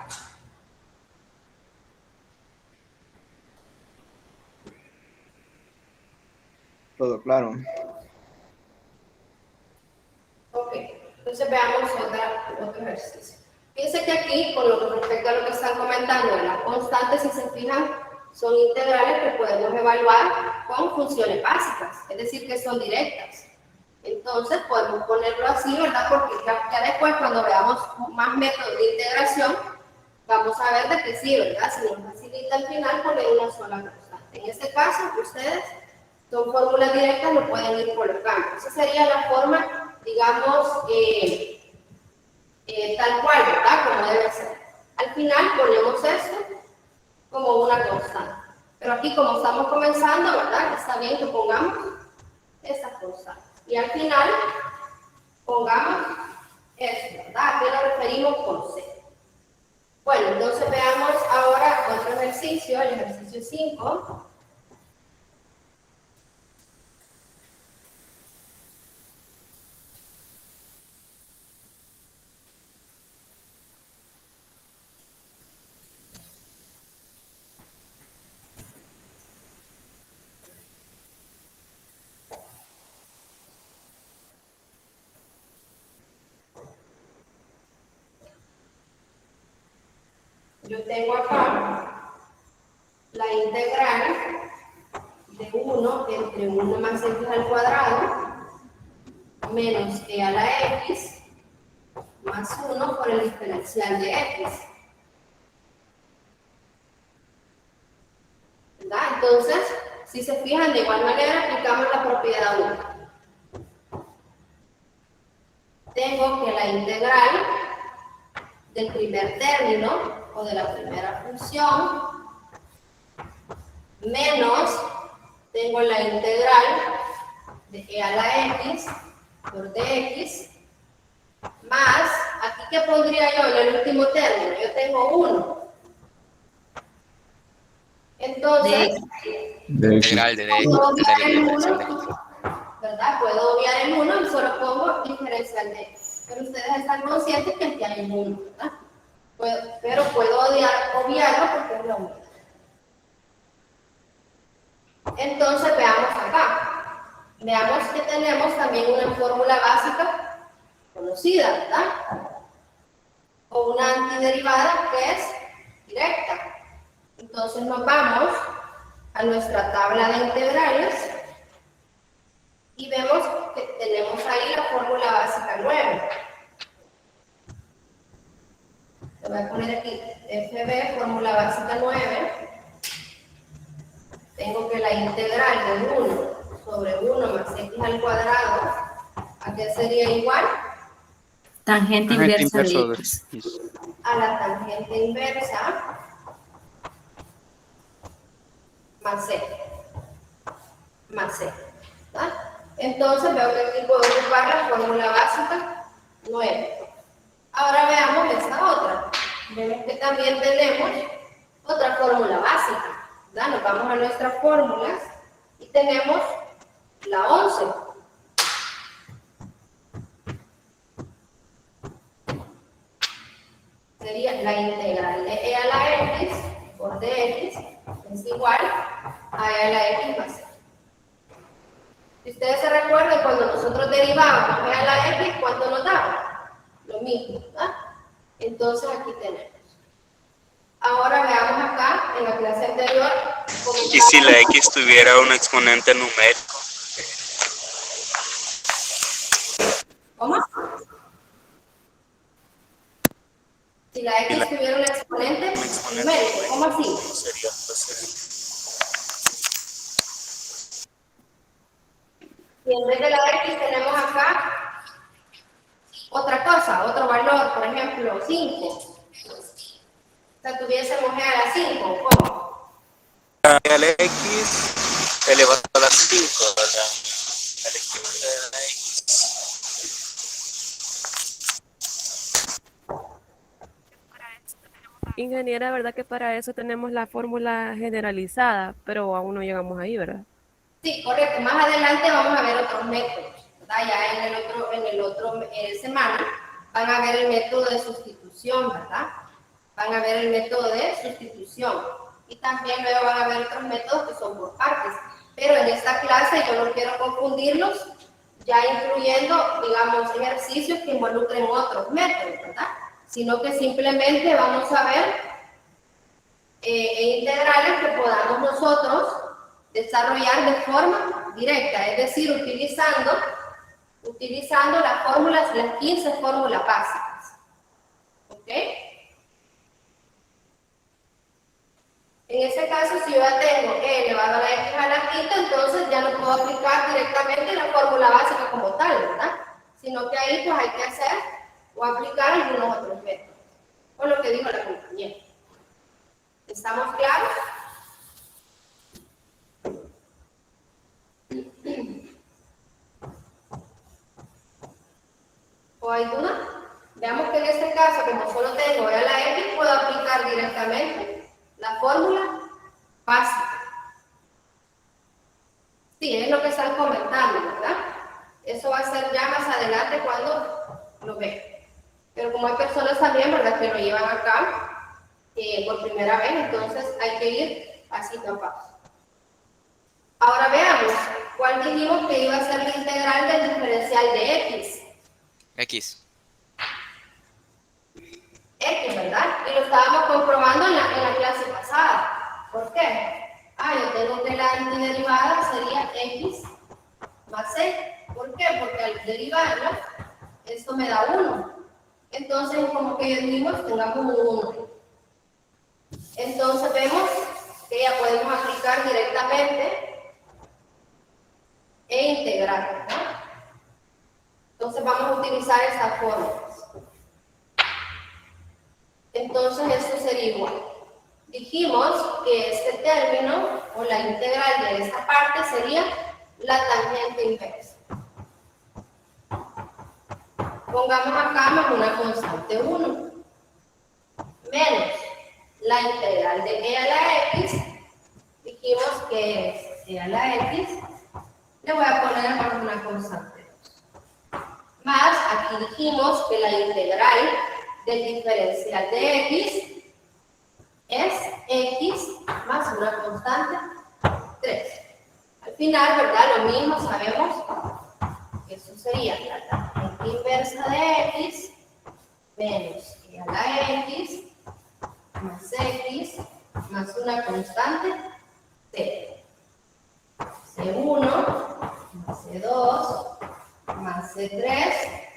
Todo claro. Ok, entonces veamos otro ejercicio. Fíjense que aquí, con lo que respecta a lo que están comentando, las constantes, si se fijan, son integrales que podemos evaluar con funciones básicas, es decir, que son directas. Entonces, podemos ponerlo así, ¿verdad? Porque ya después, cuando veamos más métodos de integración, vamos a ver de qué sirve, ¿verdad? Si nos facilita al final poner una sola constante. En este caso, ustedes son fórmulas directas, lo pueden ir colocando. Esa sería la forma, digamos, tal cual, ¿verdad? Como debe ser. Al final ponemos esto como una constante. Pero aquí, como estamos comenzando, ¿verdad? Está bien que pongamos esta constante. Y al final, pongamos esto, ¿verdad? ¿A qué nos referimos con C? Bueno, entonces veamos ahora otro ejercicio, el ejercicio 5. Yo tengo acá la integral de 1 entre 1 más x al cuadrado menos e a la x más 1 por el diferencial de x. ¿Verdad? Entonces, si se fijan, de igual manera aplicamos la propiedad 1. Tengo que la integral del primer término o de la primera función menos tengo la integral de e a la x por dx más, aquí que pondría yo en el último término, yo tengo 1. Entonces, Integral de dx. puedo obviar el 1, ¿verdad? Puedo obviar el 1 y solo pongo diferencial de x. Pero ustedes están conscientes que aquí hay un 1, ¿verdad? Pero puedo obviarlo porque es lo mismo. Entonces veamos acá. Veamos que tenemos también una fórmula básica conocida, ¿verdad? O una antiderivada que es directa. Entonces nos vamos a nuestra tabla de integrales y vemos que tenemos ahí la fórmula básica 9. Le voy a poner aquí FB, fórmula básica 9. Tengo que la integral de 1 sobre 1 más x al cuadrado, ¿a qué sería igual? Tangente inversa de inverso de X. X. A la tangente inversa más c. Más c. ¿Verdad? Entonces veo que aquí puedo ocupar la fórmula básica 9. Ahora veamos esta otra. Vemos que también tenemos otra fórmula básica. ¿verdad? Nos vamos a nuestras fórmulas y tenemos la 11. Sería la integral de e a la x por dx es igual a e a la x más c. Si ustedes se recuerdan, cuando nosotros derivábamos e a la x, ¿cuánto nos daba? Lo mismo, ¿verdad? Entonces aquí tenemos. Ahora veamos acá, en la clase anterior. ¿Y si la x tuviera un exponente numérico? ¿Cómo? Si la x tuviera un exponente numérico, ¿cómo así? Sería Y en vez de la x tenemos acá otra cosa, otro valor, por ejemplo, 5. O sea, tuviésemos e a la 5, ¿cómo? e a la x elevado a la 5, ¿verdad? El exponente de la x. Ingeniera, ¿verdad que para eso tenemos la fórmula generalizada? Pero aún no llegamos ahí, ¿verdad? Sí, correcto. Más adelante vamos a ver otros métodos, ¿verdad? Ya en el otro semana van a ver el método de sustitución, ¿verdad? Van a ver el método de sustitución. Y también luego van a ver otros métodos que son por partes. Pero en esta clase yo no quiero confundirlos, ya incluyendo, digamos, ejercicios que involucren otros métodos, ¿verdad? Sino que simplemente vamos a ver integrales que podamos nosotros desarrollar de forma directa, es decir, utilizando las fórmulas, las 15 fórmulas básicas. ¿Ok? En ese caso, si yo ya tengo e elevado a la x a la quinta, entonces ya no puedo aplicar directamente la fórmula básica como tal, ¿verdad? Sino que ahí pues hay que hacer o aplicar algunos otros métodos, con lo que dijo la compañera. ¿Estamos claros? ¿O hay duda? Veamos que en este caso, como solo tengo e a la x, puedo aplicar directamente la fórmula básica. Sí, es lo que están comentando, ¿verdad? Eso va a ser ya más adelante cuando lo vean. Pero como hay personas también, ¿verdad?, que lo llevan acá por primera vez, entonces hay que ir así a paso. Ahora veamos, ¿cuál dijimos que iba a ser la integral del diferencial de x? X. X, ¿verdad? Y lo estábamos comprobando en la clase pasada. ¿Por qué? Yo tengo que la antiderivada sería x más c. ¿Por qué? Porque al derivarla, esto me da 1. Entonces, como que dijimos, tengamos un 1. Entonces, vemos que ya podemos aplicar directamente e integrar, ¿verdad? Entonces, vamos a utilizar estas fórmulas. Entonces, esto sería igual. Dijimos que este término, o la integral de esta parte, sería la tangente inversa. Pongamos acá más una constante 1, menos la integral de e a la x, dijimos que es e a la x, le voy a poner más una constante 2. Más, aquí dijimos que la integral del diferencial de x es x más una constante 3. Al final, ¿verdad? Lo mismo, sabemos que eso sería la tangente inversa de x menos e a la x más x más una constante c. C1 más C2 más C3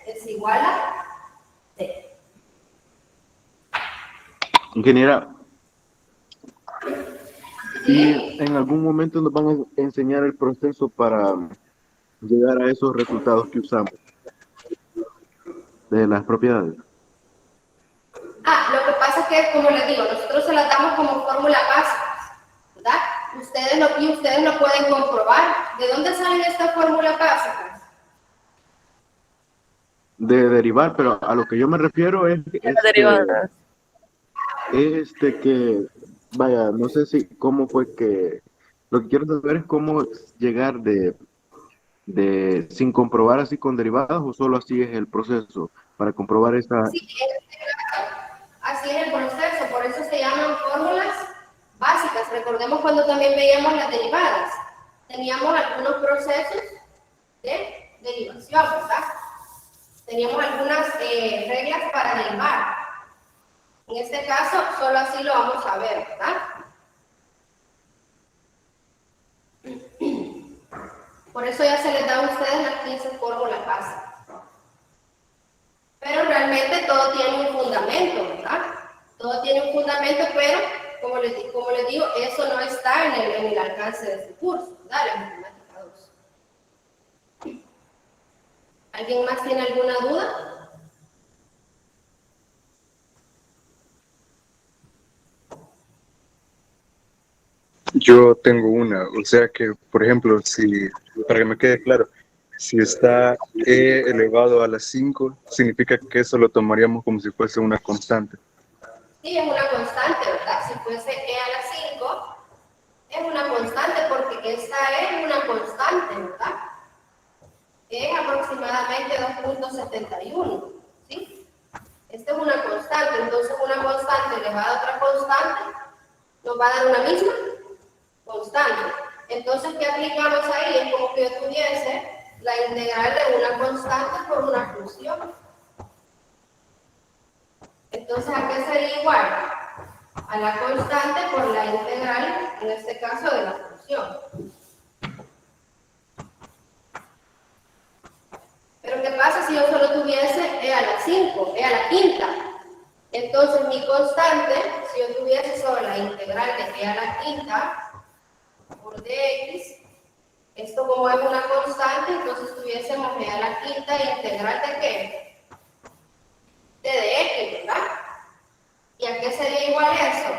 es igual a c. Ingeniera, y en algún momento nos van a enseñar el proceso para llegar a esos resultados que usamos de las propiedades. Lo que pasa es que, como les digo, nosotros se las damos como fórmulas básicas, ¿verdad? Ustedes lo pueden comprobar. ¿De dónde salen estas fórmulas básicas? De derivar, pero a lo que yo me refiero es que vaya, no sé si cómo fue que, lo que quiero saber es cómo llegar sin comprobar así con derivadas o solo así es el proceso para comprobar esa. Sí, así es el proceso, por eso se llaman fórmulas básicas. Recordemos cuando también veíamos las derivadas. Teníamos algunos procesos de derivación, ¿verdad? Teníamos algunas reglas para derivar. En este caso, solo así lo vamos a ver, ¿verdad? Por eso ya se les da a ustedes las 15 fórmulas básicas. Pero realmente todo tiene un fundamento, ¿verdad? Todo tiene un fundamento, pero como les digo, eso no está en el alcance de este curso, ¿verdad? La matemática 2. ¿Alguien más tiene alguna duda? Yo tengo una, o sea que, por ejemplo, para que me quede claro, si está e elevado a la 5, significa que eso lo tomaríamos como si fuese una constante. Sí, es una constante, ¿verdad? Si fuese e a la 5, es una constante porque esta e es una constante, ¿verdad? Es aproximadamente 2.71, ¿sí? Esta es una constante, entonces una constante elevada a otra constante nos va a dar una misma constante. Entonces, ¿qué aplicamos ahí? Es como que yo tuviese la integral de una constante por una función. Entonces, ¿a qué sería igual? A la constante por la integral, en este caso, de la función. Pero ¿qué pasa si yo solo tuviese e a la 5, e a la quinta? Entonces, mi constante, si yo tuviese solo la integral de e a la quinta por dx, esto como es una constante, entonces tuviésemos e a la quinta integral de ¿qué? De dx, ¿verdad? ¿Y a qué sería igual eso?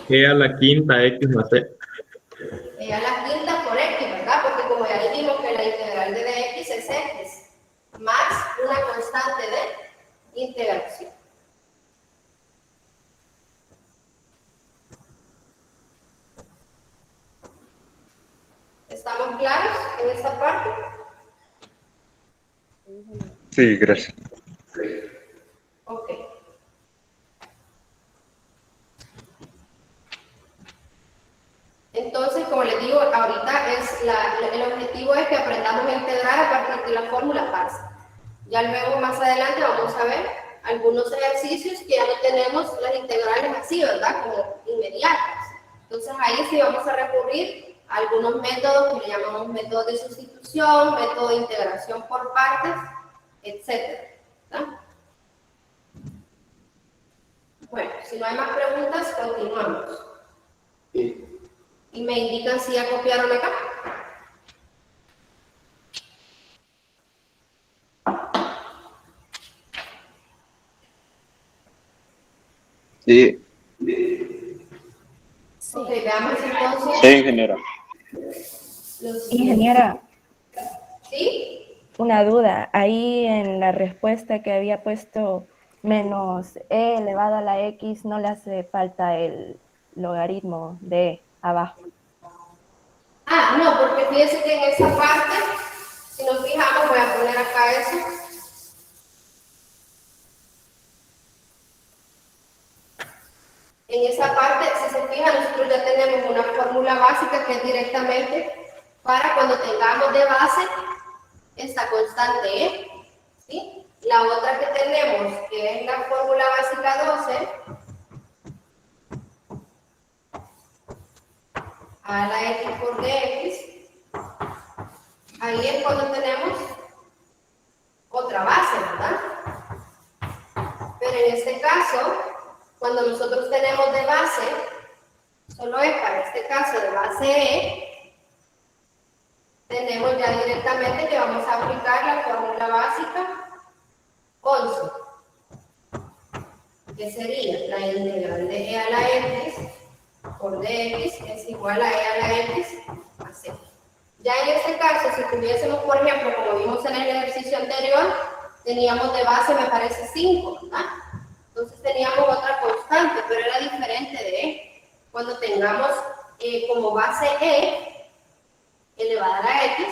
E a la quinta x más e. E a la quinta por x, ¿verdad? Porque como ya dijimos que la integral de dx es x, más una constante de integración. ¿Estamos claros en esta parte? Sí, gracias. Ok. Entonces, como les digo, ahorita el objetivo es que aprendamos a integrar a partir de la fórmula básica. Ya luego, más adelante, vamos a ver algunos ejercicios que ya no tenemos las integrales así, ¿verdad? Como inmediatas. Entonces, ahí sí vamos a recurrir a algunos métodos que le llamamos métodos de sustitución, método de integración por partes, etc. ¿verdad? Bueno, si no hay más preguntas, continuamos. Y me indican si ya copiaron acá. Sí. Ok, veamos entonces. Sí, ingeniera. Ingeniera, ¿Sí? una duda. Ahí en la respuesta que había puesto menos e elevado a la x, no le hace falta el logaritmo de abajo. Ah, no, porque fíjense que en esa parte, si nos fijamos, voy a poner acá eso. En esa parte, si se fijan, nosotros ya tenemos una fórmula básica que es directamente para cuando tengamos de base esta constante E, ¿sí? La otra que tenemos, que es la fórmula básica 12, a la x por dx, ahí es cuando tenemos otra base, ¿verdad? Pero en este caso, cuando nosotros tenemos de base, solo es para este caso de base E, tenemos ya directamente que vamos a aplicar la fórmula básica 11, que sería la integral de e a la x por dx es igual a e a la x más c. Ya en este caso, si tuviésemos, por ejemplo, como vimos en el ejercicio anterior, teníamos de base, me parece 5, ¿verdad? Entonces teníamos otra constante, pero era diferente de E. Cuando tengamos como base E elevada a la X,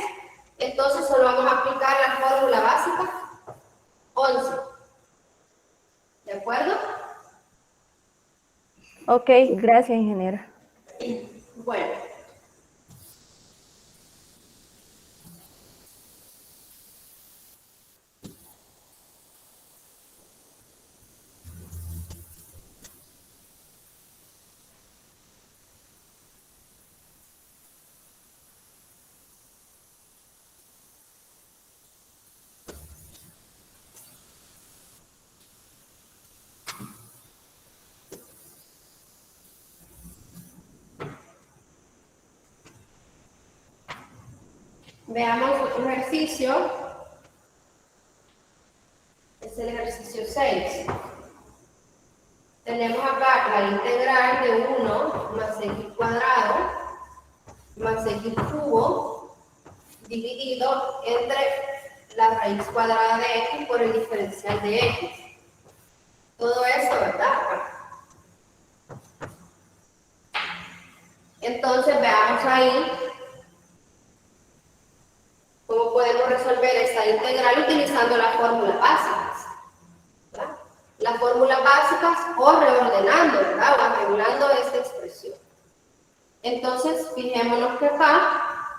entonces solo vamos a aplicar la fórmula básica 11. ¿De acuerdo? Ok, gracias, ingeniera. Bueno. Veamos otro ejercicio. Es el ejercicio 6. Tenemos acá la integral de 1 más x cuadrado más x cubo dividido entre la raíz cuadrada de x por el diferencial de x. Todo eso, ¿verdad? Entonces veamos ahí cómo podemos resolver esta integral utilizando las fórmulas básicas, ¿verdad? Las fórmulas básicas o reordenando, ¿verdad? O arreglando esta expresión. Entonces, fijémonos que acá,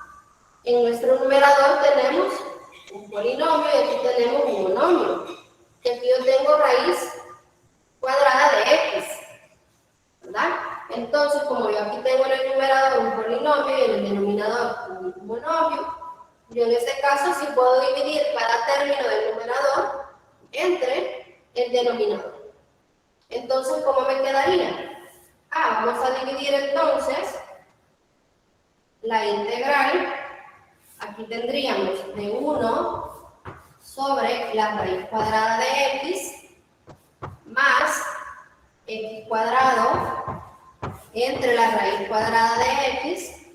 en nuestro numerador tenemos un polinomio y aquí tenemos un monomio. Y aquí yo tengo raíz cuadrada de x, ¿verdad? Entonces, como yo aquí tengo en el numerador un polinomio y en el denominador un monomio, yo en este caso sí puedo dividir cada término del numerador entre el denominador. Entonces, ¿cómo me quedaría? Vamos a dividir entonces la integral. Aquí tendríamos de 1 sobre la raíz cuadrada de x más x cuadrado entre la raíz cuadrada de x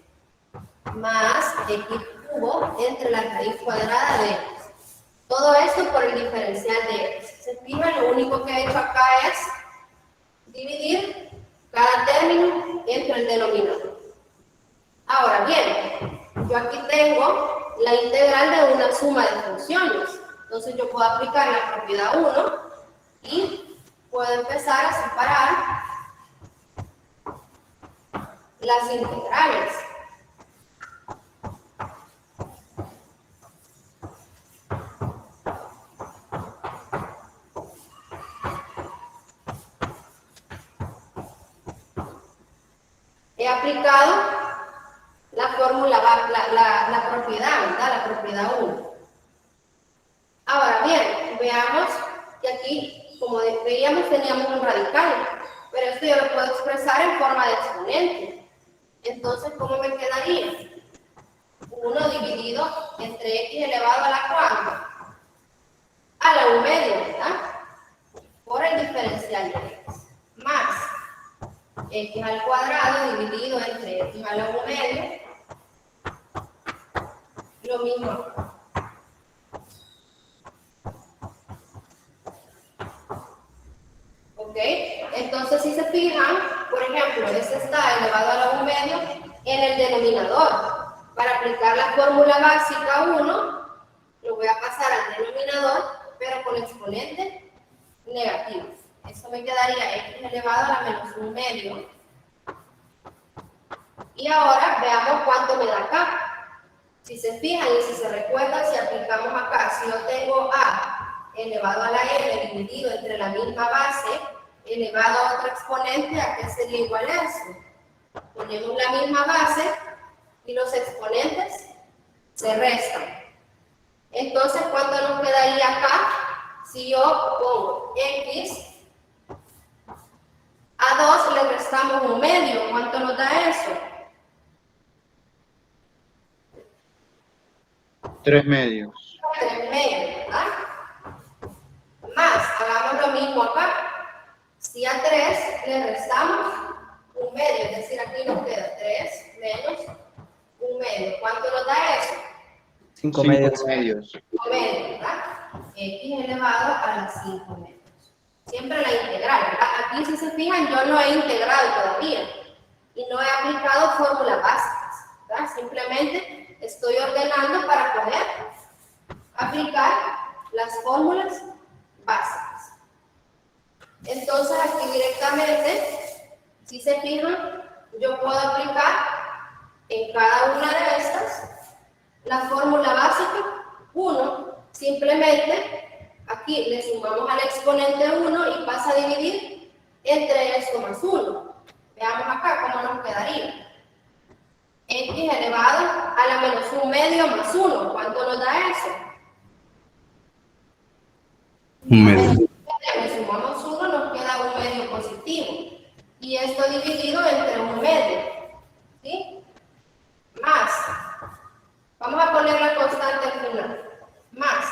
más x cubo entre la raíz cuadrada de x. Todo esto por el diferencial de x. ¿Se fijan? Lo único que he hecho acá es dividir cada término entre el denominador. Ahora bien, yo aquí tengo la integral de una suma de funciones. Entonces yo puedo aplicar la propiedad 1 y puedo empezar a separar las integrales. He aplicado la fórmula, la propiedad, ¿verdad? La propiedad 1. Ahora bien, veamos que aquí, como veíamos, teníamos un radical, pero esto yo lo puedo expresar en forma de exponente. Entonces, ¿cómo me quedaría? 1 dividido entre x elevado a la cuánta? A la 1 medio, ¿verdad? Por el diferencial de x, más x al cuadrado dividido entre x a la 1 medio, lo mismo. ¿Ok? Entonces, si se fijan, por ejemplo, este está elevado a la 1 medio en el denominador. Para aplicar la fórmula básica 1, lo voy a pasar al denominador, pero con exponente negativo. Eso me quedaría x elevado a la menos 1 medio. Y ahora veamos cuánto me da acá. Si se fijan y si se recuerdan, si aplicamos acá, si yo tengo a elevado a la n dividido entre la misma base, elevado a otro exponente, ¿a qué sería igual eso? Ponemos la misma base y los exponentes se restan. Entonces, ¿cuánto nos quedaría acá? Si yo pongo x a 2 le restamos 1 medio, ¿cuánto nos da eso? 3 medios. 3 medios, ¿verdad? Más, hagamos lo mismo acá. Si a 3 le restamos 1 medio, es decir, aquí nos queda 3 menos 1 medio. ¿Cuánto nos da eso? 5 medios. 5 medios, ¿verdad? x elevado a la 5 medios. Siempre la integral, ¿verdad? Aquí, si se fijan, yo no he integrado todavía y no he aplicado fórmulas básicas, ¿verdad? Simplemente estoy ordenando para poder aplicar las fórmulas básicas. Entonces, aquí directamente, si se fijan, yo puedo aplicar en cada una de estas la fórmula básica 1, simplemente aquí le sumamos al exponente 1 y pasa a dividir entre esto más 1. Veamos acá cómo nos quedaría. X elevado a la menos 1 medio más 1. ¿Cuánto nos da eso? 1 medio. Le sumamos 1, nos queda 1 medio positivo. Y esto dividido entre 1 medio. ¿Sí? Más. Vamos a poner la constante al final. Más.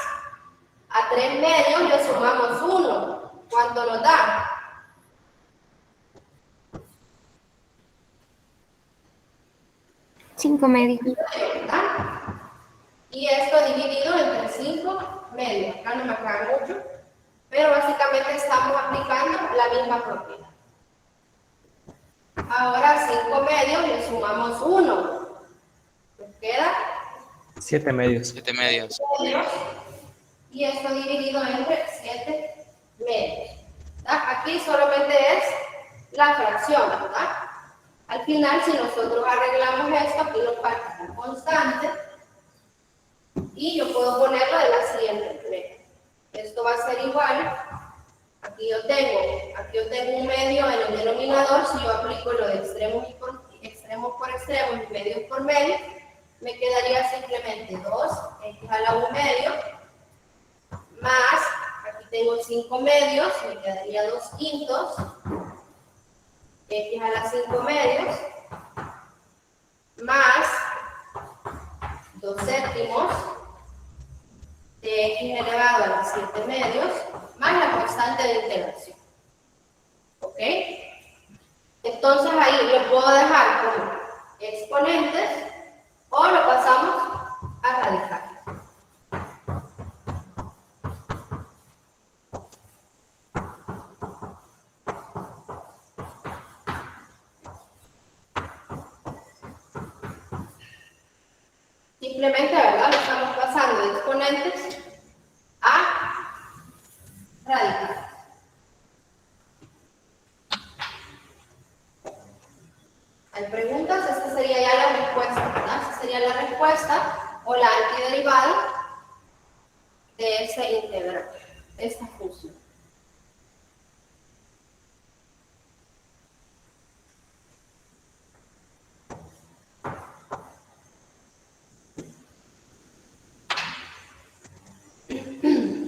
A 3 medios le sumamos 1. ¿Cuánto nos da? 5 medios. Y esto dividido entre 5 medios. Acá no me acaba mucho, pero básicamente estamos aplicando la misma propiedad. Ahora 5 medios le sumamos 1. Nos queda 7 medios. 7 medios. Y esto dividido entre 7 medios. ¿Verdad? Aquí solamente es la fracción, ¿verdad? Al final, si nosotros arreglamos esto, aquí nos falta la constante. Y yo puedo ponerlo de la siguiente manera. Esto va a ser igual. Aquí yo tengo 1 medio en el denominador. Si yo aplico lo de extremos por extremos y medios por medio, me quedaría simplemente 2x a la 1 medio, más, aquí tengo 5 medios, me quedaría 2 quintos, x a la 5 medios, más 2 séptimos, de x elevado a la 7 medios, más la constante de integración. ¿Ok? Entonces ahí lo puedo dejar como exponentes o lo pasamos a radical. Simplemente, ¿verdad? Lo estamos pasando de exponentes a radicales. Hay preguntas, esta sería ya la respuesta, ¿verdad? Esta sería la respuesta o la antiderivada de ese integral, esta función.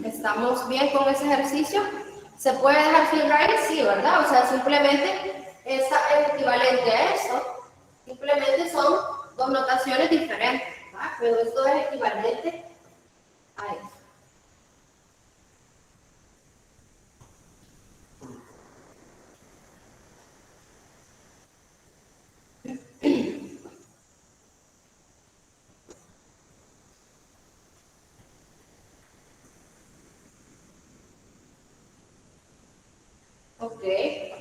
¿Estamos bien con ese ejercicio? ¿Se puede dejar sin raíz? Sí, ¿verdad? O sea, simplemente es equivalente a eso. Simplemente son dos notaciones diferentes, ¿verdad? Pero esto es equivalente a eso. Ok,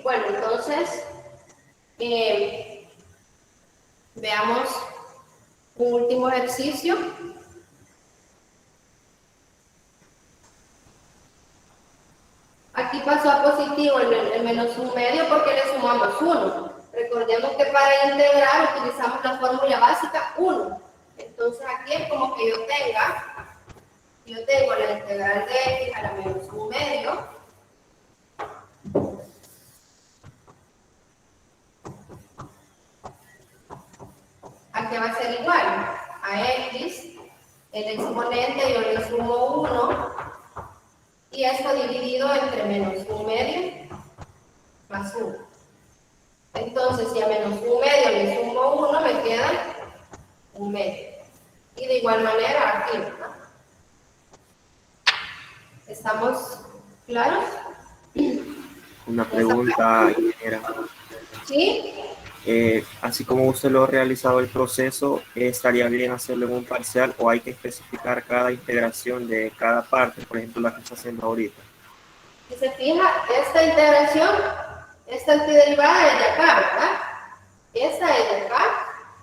bueno, entonces veamos un último ejercicio. Aquí pasó a positivo el menos 1 medio porque le sumamos 1. Recordemos que para integrar utilizamos la fórmula básica 1. Entonces aquí es como que yo tengo la integral de x a la menos 1 medio. Aquí va a ser igual a x, el exponente yo le sumo 1 y esto dividido entre menos 1 medio más 1. Entonces, si a menos 1 medio le sumo 1, me queda 1 medio. Y de igual manera aquí, ¿verdad? ¿Estamos claros? Una pregunta, ingeniera. ¿Sí? así como usted lo ha realizado el proceso, ¿estaría bien hacerlo en un parcial o hay que especificar cada integración de cada parte, por ejemplo, la que está haciendo ahorita? Si se fija, esta integración, esta antiderivada es de acá, ¿verdad? Esta es de acá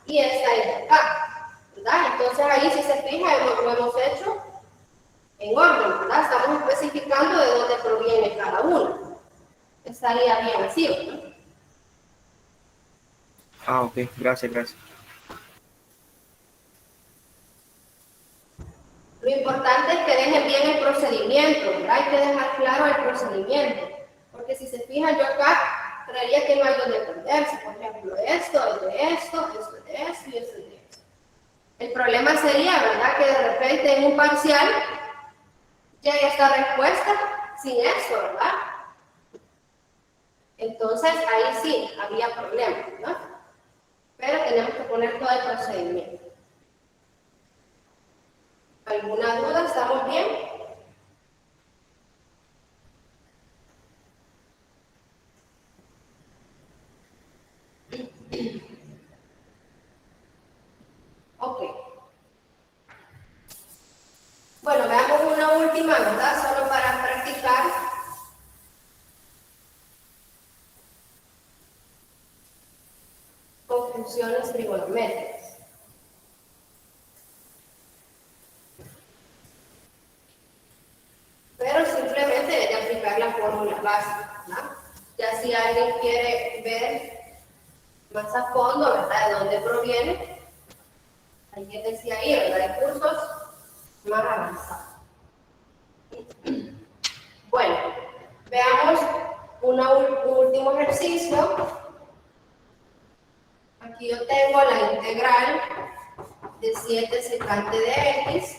y esta es de acá, ¿verdad? Entonces ahí, si se fija, lo hemos hecho en orden, ¿verdad? Estamos especificando de dónde proviene cada uno. Estaría bien así, ¿verdad? Ah, ok, gracias, gracias. Lo importante es que dejen bien el procedimiento, ¿verdad? Hay que dejar claro el procedimiento, porque si se fijan, yo acá creería que no hay donde perderse. Por ejemplo, esto es de esto, esto es de esto y esto es de esto. El problema sería, ¿verdad?, que de repente en un parcial ya hay esta respuesta sin esto, ¿verdad? Entonces ahí sí había problemas, ¿no? Pero tenemos que poner todo el procedimiento. ¿Alguna duda? ¿Estamos bien? Ok. Bueno, veamos una última, ¿verdad? Solo para practicar. Con funciones trigonométricas. Pero simplemente es de aplicar la fórmula básica, ¿verdad? Ya si alguien quiere ver más a fondo, ¿verdad?, de dónde proviene, hay que decir ahí, ¿verdad?, hay cursos más avanzados. Bueno, veamos un último ejercicio. Aquí yo tengo la integral de 7 secante de x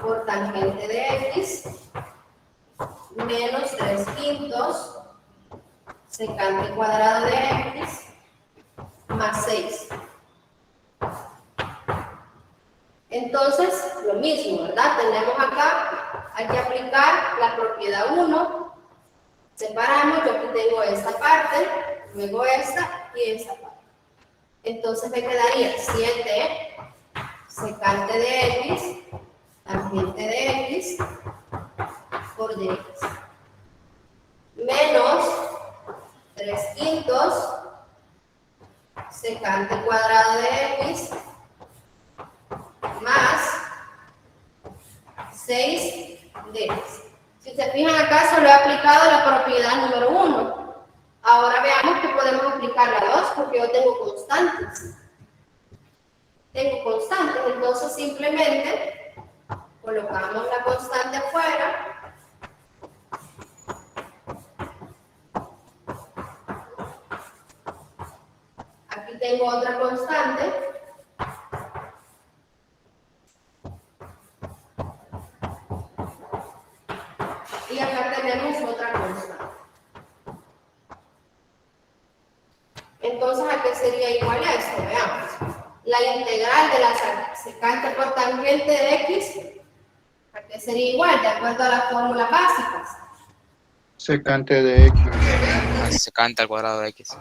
por tangente de x menos 3/5 secante cuadrado de x más 6. Entonces, lo mismo, ¿verdad? Tenemos acá, hay que aplicar la propiedad 1. Separamos, yo aquí tengo esta parte, luego esta y esta parte. Entonces me quedaría 7 secante de x, tangente de x por dx, menos 3/5 secante cuadrado de x más 6 dx. Si se fijan acá, solo he aplicado la propiedad número 1. Ahora veamos que podemos aplicar la 2 porque yo tengo constantes. Entonces simplemente colocamos la constante afuera. Aquí tengo otra constante. Y acá tenemos otra constante. Entonces, ¿a qué sería igual a esto? Veamos. La integral de la secante por tangente de x, ¿a qué sería igual? De acuerdo a las fórmulas básicas. Secante de x. Secante al cuadrado de x.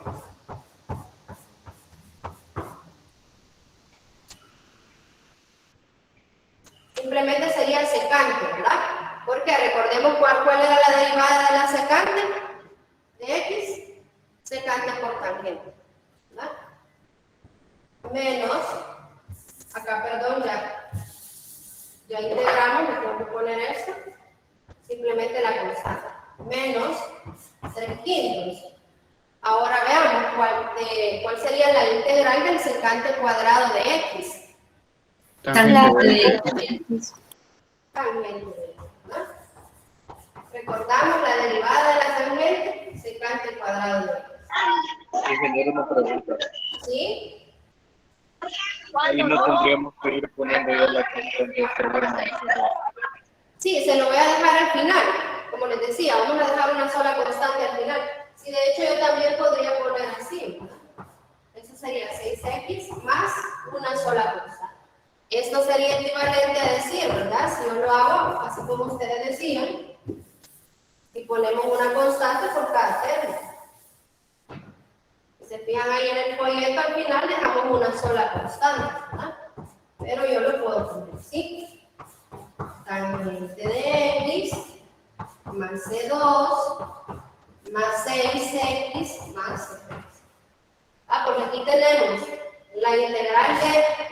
Simplemente sería secante, ¿verdad? Porque recordemos cuál era la derivada de la secante de x. Secante por tangente, ¿verdad? Menos, acá perdón, ya integramos, le tengo que poner esto, simplemente la constante, menos 3/5. Ahora veamos cuál sería la integral del secante cuadrado de x. Tangente de x. Tangente de x, ¿verdad? Recordamos la derivada de la tangente, secante cuadrado de x. Ingeniero, una pregunta. ¿Sí? Ahí no tendríamos que ir poniendo ya la constante. Sí, se lo voy a dejar al final. Como les decía, vamos a dejar una sola constante al final. Sí, de hecho yo también podría poner así, ¿verdad? Eso sería 6x más una sola constante. Esto sería equivalente a decir, ¿verdad? Si yo lo hago, así como ustedes decían, y ponemos una constante por cada término. se fijan ahí en el folleto, al final dejamos una sola constante, ¿verdad? Pero yo lo puedo poner así. Tangente de x más C2 más 6x más C3. Porque aquí tenemos la integral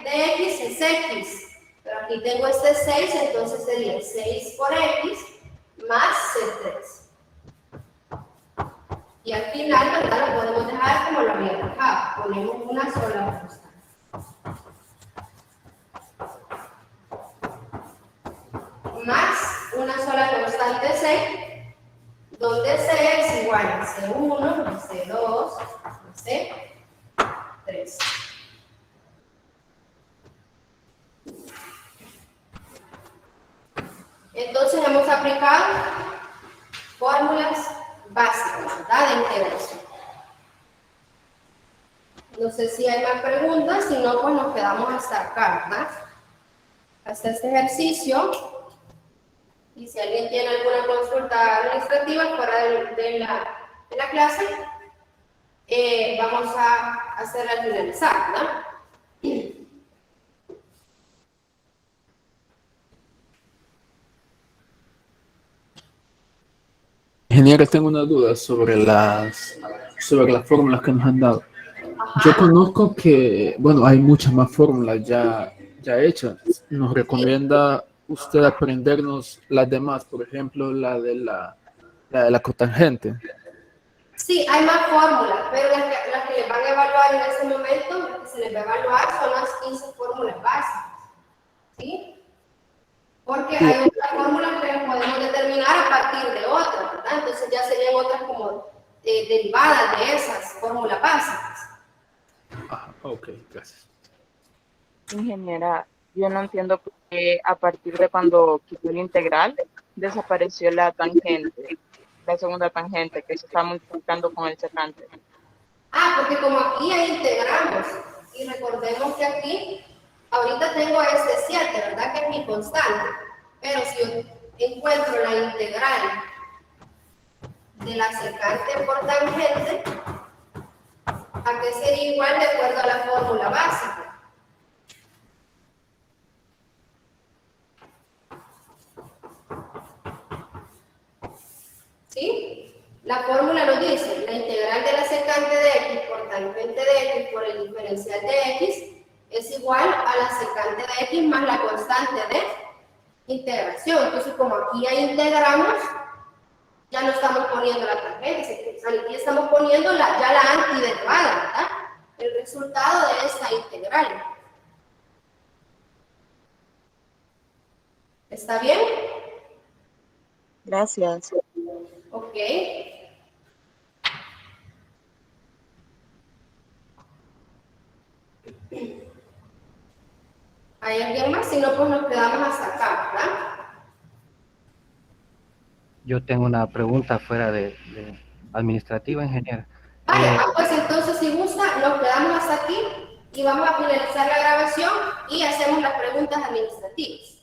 de x es x, pero aquí tengo este 6, entonces sería 6 por x más C3. Y al final, ¿verdad? Lo podemos dejar como lo había dejado. Ponemos una sola constante. Más una sola constante C, donde C es igual a C1 más C2 más C3. Entonces hemos aplicado fórmulas básicas, ¿verdad? De integración. No sé si hay más preguntas, si no, pues nos quedamos hasta acá, ¿verdad? Hasta este ejercicio. Y si alguien tiene alguna consulta administrativa fuera de la clase, vamos a hacerla al finalizar, ¿verdad? Ingeniero, tengo una duda sobre las fórmulas que nos han dado. Yo conozco que, bueno, hay muchas más fórmulas ya hechas. ¿Nos recomienda usted aprendernos las demás? Por ejemplo, la de la cotangente. Sí, hay más fórmulas, pero las que les van a evaluar en este momento, las que se les va a evaluar son las 15 fórmulas básicas. ¿Sí? Porque hay otras fórmulas que podemos determinar a partir de otras, ¿verdad? Entonces ya serían otras como derivadas de esas fórmulas básicas. Ok, gracias. Ingeniera, yo no entiendo por qué a partir de cuando quitó el integral desapareció la tangente, la segunda tangente que se está multiplicando con el secante. Porque como aquí ya integramos, y recordemos que aquí, ahorita tengo este 7, ¿verdad? Que es mi constante, pero si yo encuentro la integral de la secante por tangente, ¿a qué sería igual de acuerdo a la fórmula básica? ¿Sí? La fórmula nos dice, la integral de la secante de x por tangente de x por el diferencial de x es igual a la secante de x más la constante de integración. Entonces, como aquí ya integramos, ya no estamos poniendo la tangente, aquí estamos poniendo ya la antiderivada, ¿verdad? El resultado de esta integral. ¿Está bien? Gracias. Ok. ¿Hay alguien más? Si no, pues nos quedamos hasta acá, ¿verdad? Yo tengo una pregunta fuera de administrativa, ingeniera. Pues entonces, si gusta, nos quedamos hasta aquí y vamos a finalizar la grabación y hacemos las preguntas administrativas.